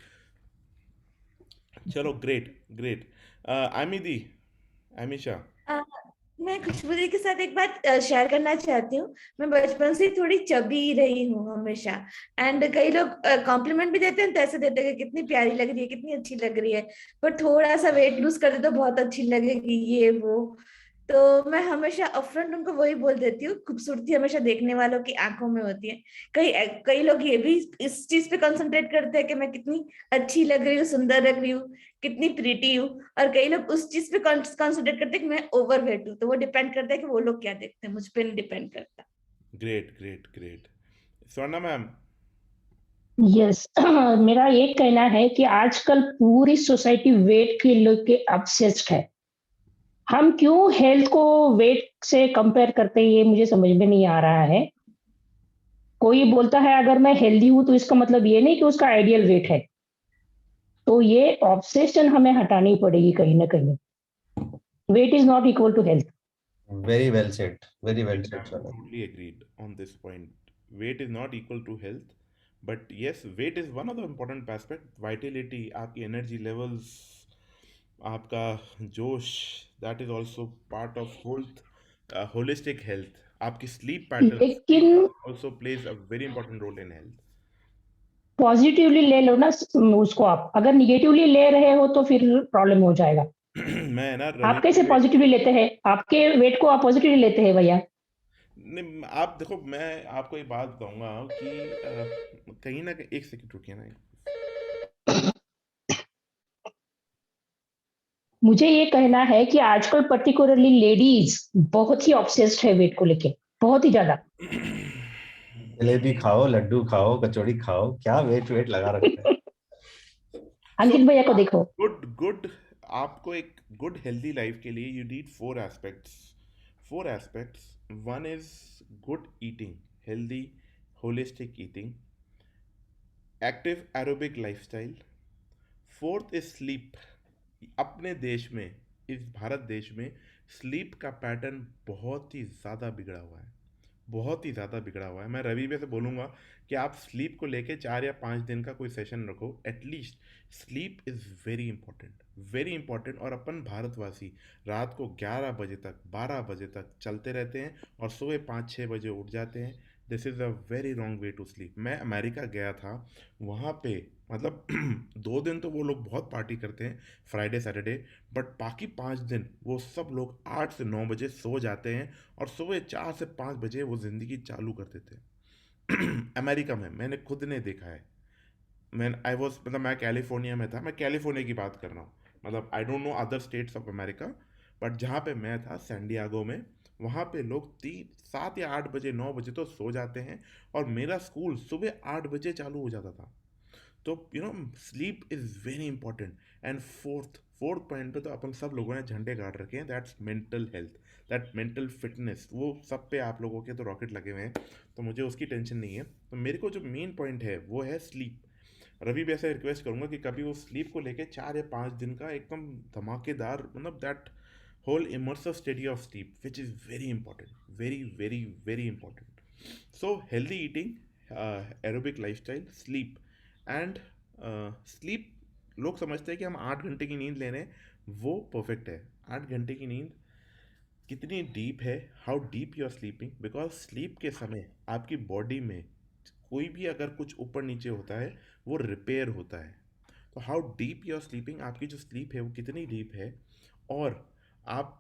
चलो, ग्रेट ग्रेट। अमीशा, अ, मैं खुशबू दी के साथ एक बात शेयर करना चाहती हूँ। मैं बचपन से थोड़ी चबी रही हूँ हमेशा, एंड कई लोग कॉम्प्लीमेंट भी देते हैं तो ऐसे देते हैं कि कितनी प्यारी लग रही है, कितनी अच्छी लग रही है, पर थोड़ा सा वेट लूज कर दे तो बहुत अच्छी लगेगी, ये वो। तो मैं हमेशा अपफ्रंट उनको वही बोल देती हूँ, खूबसूरती हमेशा देखने वालों की आंखों में होती है। कई कई लोग ये भी इस चीज पे कंसंट्रेट करते हैं कि मैं कितनी अच्छी लग रही हूँ, सुंदर लग रही हूँ, कितनी प्रीटी हूँ, और कई लोग उस चीज पे कंसंट्रेट करते हैं कि मैं ओवर वेट हूँ। तो वो डिपेंड करता है कि वो लोग क्या देखते हैं, मुझ पे नहीं डिपेंड करता। Great great great. Swarna ma'am, yes मेरा ये कहना है कि आजकल पूरी सोसाइटी वेट के लेके ऑब्सेस्ड है। हम क्यों हेल्थ को वेट से कंपेयर करते हैं, ये मुझे समझ में नहीं आ रहा है। कोई बोलता है अगर मैं हेल्दी हूं तो इसका मतलब ये नहीं कि उसका आइडियल वेट है। तो ये ऑब्सेशन हमें हटानी पड़ेगी कहीं ना कहीं। Weight is not equal to health. Very well said, very well said, I'm Swarnab. totally agreed on this point. Weight is not equal to health, but yes, weight is one of the important aspect. Vitality, आपकी energy levels, आपका जोश, that is also part of holistic health, आपकी sleep pattern लेकिन also plays a very important role in health. Positively ले लो ना उसको, आप अगर निगेटिवली ले रहे हो तो फिर प्रॉब्लम हो जाएगा। मैं ना आप कैसे पॉजिटिवली लेते हैं? आपके वेट को आप पॉजिटिवली लेते हैं भैया? नहीं, आप देखो, मैं आपको एक बात बताऊंगा कि कहीं ना कहीं, एक सेकंड रुकिए ना। मुझे ये कहना है कि आजकल पर्टिकुलरली लेडीज बहुत ही ऑब्सेस्ड है वेट को लेके, बहुत ही ज्यादा। जलेबी खाओ, लड्डू खाओ, कचौड़ी खाओ, क्या वेट वेट लगा रखा है। सो अंकित भैया को देखो। गुड गुड आपको एक गुड हेल्दी लाइफ के लिए you need four aspects. One is good eating, healthy holistic eating, active aerobic lifestyle. Fourth is sleep. अपने देश में, इस भारत देश में स्लीप का पैटर्न बहुत ही ज़्यादा बिगड़ा हुआ है, बहुत ही ज़्यादा बिगड़ा हुआ है। मैं रवि भैया से बोलूँगा कि आप स्लीप को लेके 4 या 5 दिन का कोई सेशन रखो at least. Sleep is very important, very important. और अपन भारतवासी रात को 11 बजे तक, 12 बजे तक चलते रहते हैं और सुबह 5-6 बजे उठ जाते हैं। This is a very wrong way to sleep. मैं अमेरिका गया था, वहाँ पे मतलब 2 दिन तो वो लोग बहुत पार्टी करते हैं, फ्राइडे सैटरडे, बट बाकी 5 दिन वो सब लोग 8 से 9 बजे सो जाते हैं और सुबह 4 से 5 बजे वो ज़िंदगी चालू कर देते हैं। अमेरिका में मैंने खुद ने देखा है। मैं कैलिफोर्निया में था, मैं कैलिफोर्निया की बात कर रहा हूँ, मतलब I don't know other states of America, but जहाँ पे मैं था सैन डिएगो में, वहाँ पे लोग 7 या 8 बजे 9 बजे तो सो जाते हैं और मेरा स्कूल सुबह 8 बजे चालू हो जाता था। तो sleep is very important. And fourth point पे तो अपन सब लोगों ने झंडे गाड़ रखे हैं, that's mental health, that mental fitness. वो सब पे आप लोगों के तो रॉकेट लगे हुए हैं, तो मुझे उसकी टेंशन नहीं है। तो मेरे को जो मेन पॉइंट है वो है स्लीप। रवि भी ऐसे रिक्वेस्ट करूंगा कि कभी वो स्लीप को लेके 4 या 5 दिन का एकदम धमाकेदार, मतलब that whole immersive study of sleep which is very important, very very very important. So healthy eating, aerobic lifestyle, sleep and sleep. लोग समझते हैं कि हम 8 घंटे की नींद ले रहे हैं, वो परफेक्ट है। 8 घंटे की नींद कितनी डीप है, how deep you are sleeping, because sleep के समय आपकी बॉडी में कोई भी अगर कुछ ऊपर नीचे होता है वो रिपेयर होता है। तो how deep you are sleeping, आपकी जो स्लीप है वो कितनी डीप है, और आप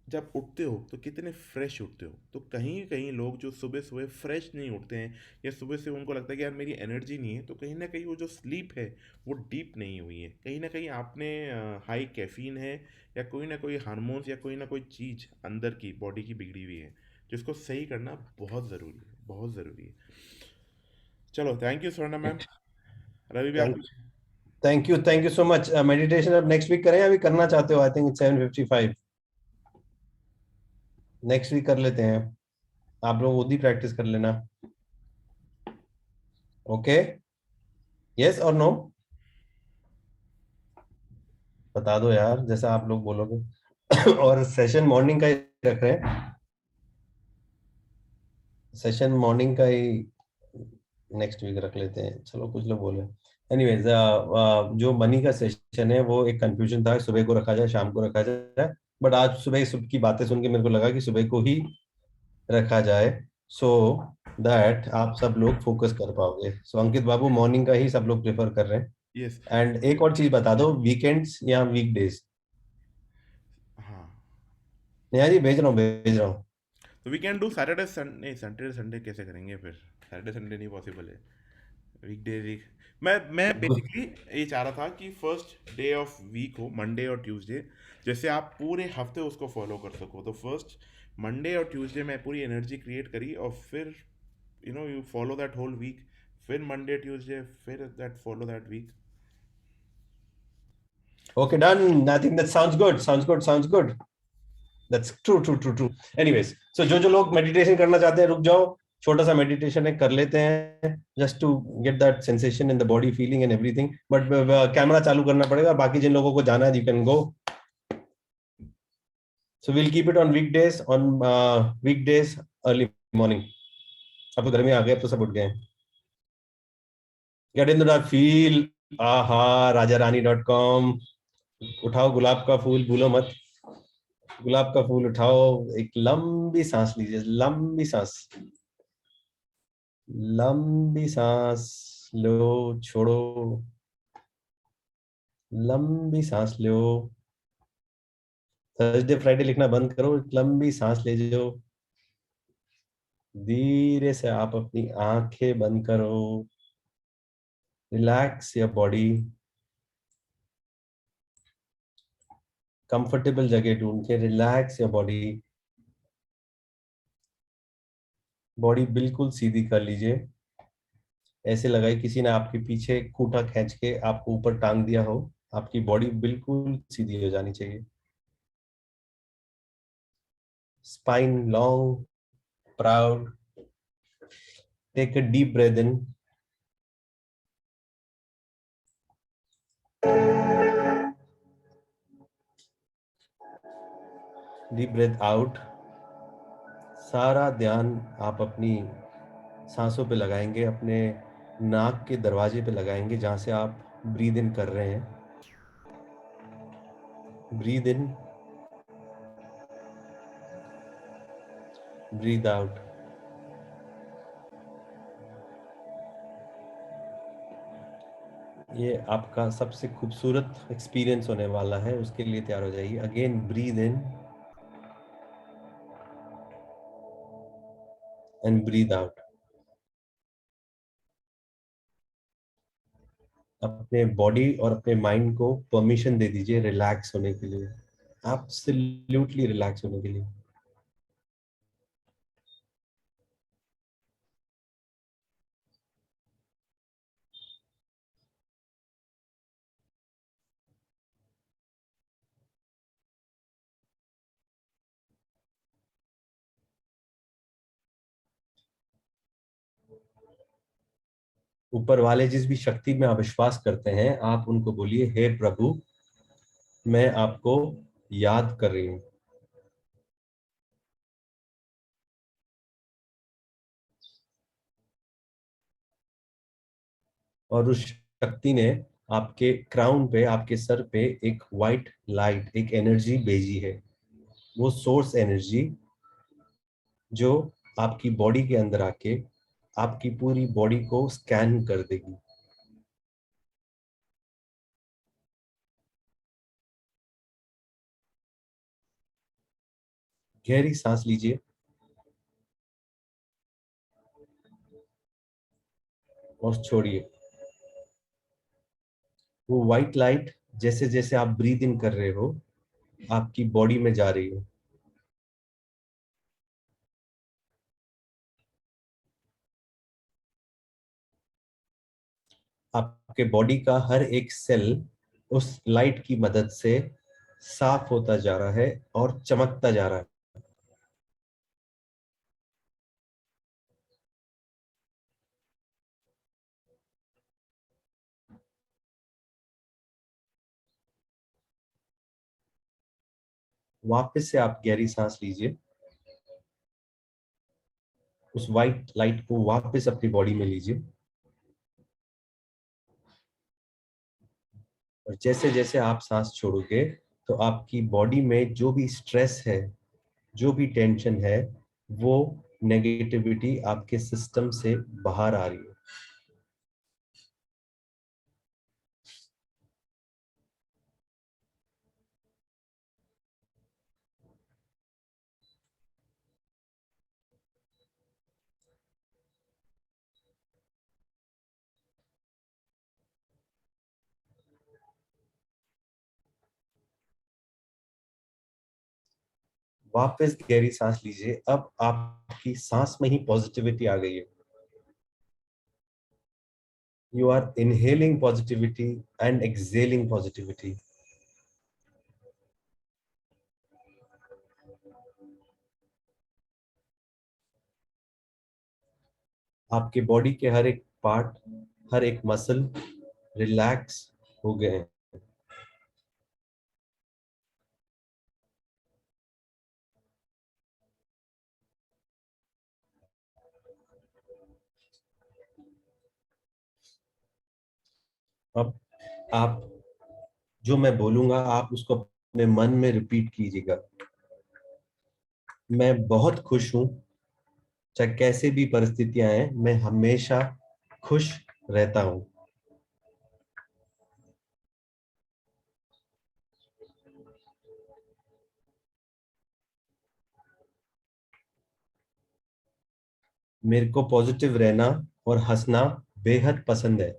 जब उठते हो तो कितने फ्रेश उठते हो। तो कहीं कहीं लोग जो सुबह सुबह फ्रेश नहीं उठते हैं, या सुबह से उनको लगता है कि यार मेरी एनर्जी नहीं है, तो कहीं ना कहीं वो जो स्लीप है वो डीप नहीं हुई है। कहीं ना कहीं आपने हाई कैफीन है, या कोई ना कोई हार्मोन्स या कोई ना कोई चीज़ अंदर की बॉडी की बिगड़ी हुई है, जिसको सही करना बहुत ज़रूरी है, बहुत ज़रूरी है। चलो, thank you Swarna ma'am. Ravi भी आप थैंक कुछ? Thank you so much. Meditation अब नेक्स्ट वीक करें, अभी करना चाहते हो? I think it's 7:55। Next week कर लेते हैं, आप लोग खुद ही प्रैक्टिस कर लेना। ओके, यस और नो? बता दो यार, जैसा आप लोग बोलोगे। और सेशन मॉर्निंग का ही रख रहे हैं, सेशन मॉर्निंग का ही नेक्स्ट वीक रख लेते हैं। चलो, कुछ लोग बोले। एनीवेज, जो मनी का सेशन है वो एक कंफ्यूजन था, सुबह को रखा जाए शाम को रखा जाए, बट आज सुबह की बातें सुन के मेरे को लगा कि सुबह को ही रखा जाए, सो दैट आप सब लोग फोकस कर पाओगे। सो अंकित बाबू, मॉर्निंग का ही सब लोग प्रेफर कर रहे हैं। यस। एंड एक और चीज बता दो, वीकेंड्स या वीकडेज? हाँ, नेहा जी, भेज रहा हूँ भेज रहा हूँ। तो we can do Saturday Sunday. Saturday Sunday कैसे करेंगे फिर? सैटरडे संडे नहीं पॉसिबल है। वीकडे वीक, मैं बेसिकली ये चाह रहा था कि फर्स्ट डे ऑफ वीक हो मंडे और ट्यूसडे, जैसे आप पूरे हफ्ते उसको फॉलो कर सको। तो फर्स्ट मंडे और ट्यूसडे में पूरी एनर्जी क्रिएट करी, और फिर you follow that whole week, फिर मंडे ट्यूसडे, फिर that follow that week. Okay, done. I think that sounds good. Sounds good. Sounds good. That's true. Anyways, so जो लोग मेडिटेशन करना चाहते हैं, रुक जाओ, छोटा सा मेडिटेशन है, कर लेते हैं, just to get that sensation in the body, feeling and everything. But camera चालू करना पड़ेगा। बाकी जिन लोगों को जाना है, you can go. So we'll keep it on weekdays, weekdays early morning. अब तो गर्मी आ गई, अब तो सब उठ गए हैं। Get into that feel. aha, rajarani.com. उठाओ गुलाब का फूल, भूलो मत। गुलाब का फूल उठाओ, एक लंबी सांस लीजिए, लंबी सांस, लंबी सांस लो, छोड़ो, लंबी सांस लो। थर्सडे फ्राइडे लिखना बंद करो, एक लंबी सांस ले जाओ। धीरे से आप अपनी आंखें बंद करो, रिलैक्स योर बॉडी, कंफर्टेबल जगह ढूंढ के रिलैक्स योर बॉडी। बॉडी बिल्कुल सीधी कर लीजिए, ऐसे लगाए किसी ने आपके पीछे खूंटा खींच के आपको ऊपर टांग दिया हो। आपकी बॉडी बिल्कुल सीधी हो जानी चाहिए। Spine long, proud. Take a deep breath in, deep breath out. सारा ध्यान आप अपनी सांसों पे लगाएंगे, अपने नाक के दरवाजे पे लगाएंगे जहां से आप ब्रीद इन कर रहे हैं। Breathe in, breathe out. ये आपका सबसे खूबसूरत एक्सपीरियंस होने वाला है, उसके लिए तैयार हो जाइए। Again breathe in and breathe out. अपने बॉडी और अपने माइंड को परमिशन दे दीजिए रिलैक्स होने के लिए, एब्सोल्युटली रिलैक्स होने के लिए। ऊपर वाले जिस भी शक्ति में आप विश्वास करते हैं, आप उनको बोलिए, हे प्रभु, मैं आपको याद कर रही हूँ। और उस शक्ति ने आपके क्राउन पे, आपके सर पे एक वाइट लाइट, एक एनर्जी भेजी है। वो सोर्स एनर्जी जो आपकी बॉडी के अंदर आके आपकी पूरी बॉडी को स्कैन कर देगी। गहरी सांस लीजिए और छोड़िए। वो व्हाइट लाइट जैसे जैसे आप ब्रीद इन कर रहे हो, आपकी बॉडी में जा रही है। आपके बॉडी का हर एक सेल उस लाइट की मदद से साफ होता जा रहा है और चमकता जा रहा है। वापस से आप गहरी सांस लीजिए, उस व्हाइट लाइट को वापस अपनी बॉडी में लीजिए। और जैसे जैसे आप सांस छोड़ोगे, तो आपकी बॉडी में जो भी स्ट्रेस है, जो भी टेंशन है, वो नेगेटिविटी आपके सिस्टम से बाहर आ रही है। वापस गहरी सांस लीजिए। अब आपकी सांस में ही पॉजिटिविटी आ गई है। You are inhaling positivity and exhaling positivity. आपके बॉडी के हर एक पार्ट, हर एक मसल रिलैक्स हो गए हैं। अब आप, जो मैं बोलूंगा, आप उसको अपने मन में रिपीट कीजिएगा। मैं बहुत खुश हूँ, चाहे कैसे भी परिस्थितियां आए, मैं हमेशा खुश रहता हूँ। मेरे को पॉजिटिव रहना और हंसना बेहद पसंद है।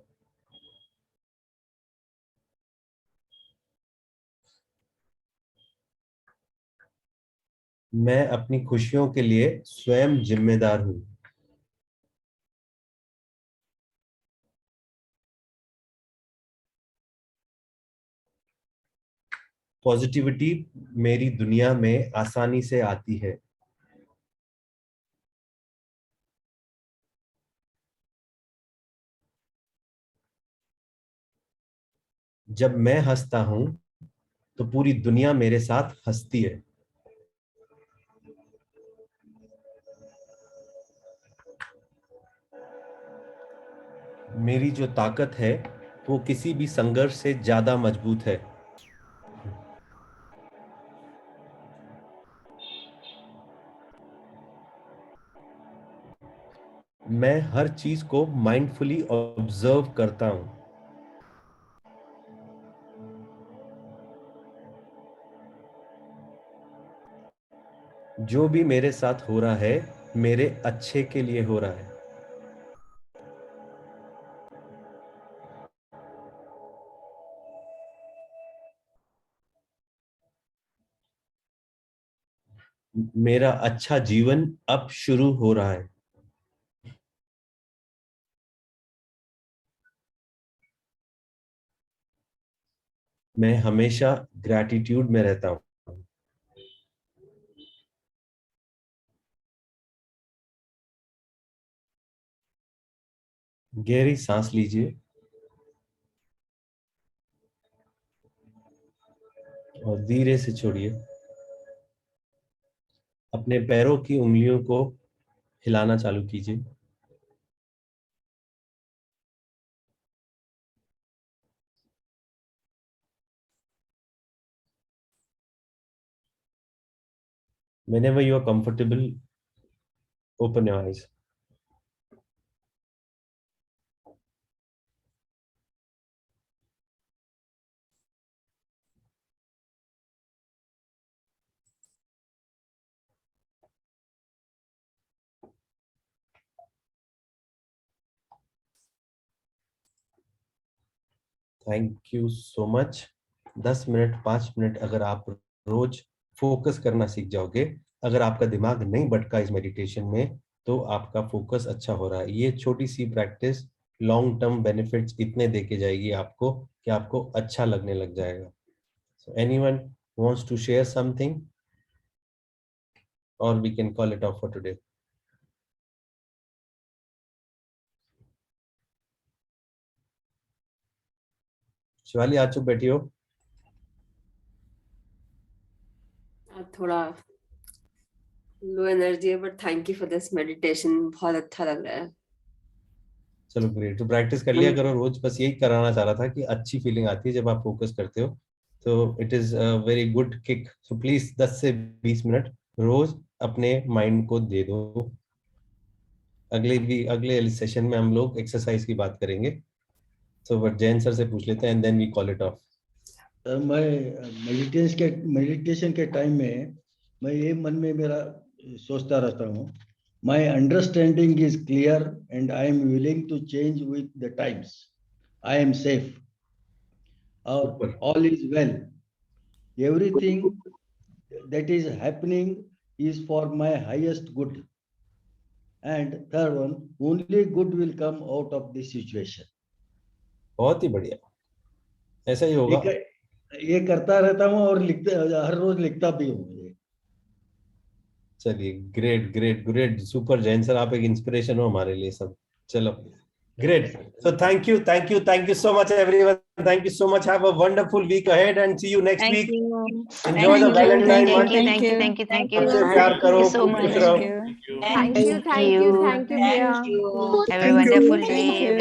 मैं अपनी खुशियों के लिए स्वयं जिम्मेदार हूँ। पॉजिटिविटी मेरी दुनिया में आसानी से आती है। जब मैं हंसता हूँ तो पूरी दुनिया मेरे साथ हंसती है। मेरी जो ताकत है वो किसी भी संघर्ष से ज्यादा मजबूत है। मैं हर चीज को माइंडफुली ऑब्जर्व करता हूँ। जो भी मेरे साथ हो रहा है मेरे अच्छे के लिए हो रहा है। मेरा अच्छा जीवन अब शुरू हो रहा है। मैं हमेशा ग्रैटिट्यूड में रहता हूँ। गहरी सांस लीजिए और धीरे से छोड़िए। अपने पैरों की उंगलियों को हिलाना चालू कीजिए। Whenever you are comfortable, open your eyes. Thank you so much. 10 minute 5 minute अगर आप रोज फोकस करना सीख जाओगे, अगर आपका दिमाग नहीं भटका इस मेडिटेशन में, तो आपका फोकस अच्छा हो रहा है। ये छोटी सी प्रैक्टिस लॉन्ग टर्म बेनिफिट्स इतने देके जाएगी आपको कि आपको अच्छा लगने लग जाएगा। So anyone wants to share something और we can call it off for today. Shivali आज चुप बैठी हो। थोड़ा लो एनर्जी है, but thank you for this meditation, बहुत अच्छा लग रहा है। चलो ग्रेट, तो प्रैक्टिस कर लिया करो रोज। बस यही कराना चाह रहा था कि अच्छी फीलिंग आती है जब आप फोकस करते हो, तो it is a very good kick. So please 10 से 20 मिनट रोज अपने माइंड को दे दो। अगले सेशन में हम लोग एक्सरसाइज की बात करेंगे। तो बट जैन सर से पूछ लेते हैं and then we call it off. मैं मेडिटेशन के टाइम में मैं ये मन में मेरा सोचता रहता हूँ, my understanding is clear and I am willing to change with the times, I am safe और all is well, everything that is happening is for my highest good, and third one, only good will come out of this situation. बहुत ही बढ़िया, ऐसा ही होगा। ये करता रहता हूँ और लिखता, हर रोज लिखता भी हूँ। चलिए great great great, super Jain sir, आप एक इंस्पिरेशन हो हमारे लिए सब। चलो great, so thank you so much everyone. Thank you so much. Have a wonderful week ahead and see you next week. Enjoy the Valentine month. Thank you. सबसे प्यार करो, so खुश much. रहो। Thank you, Have a wonderful day.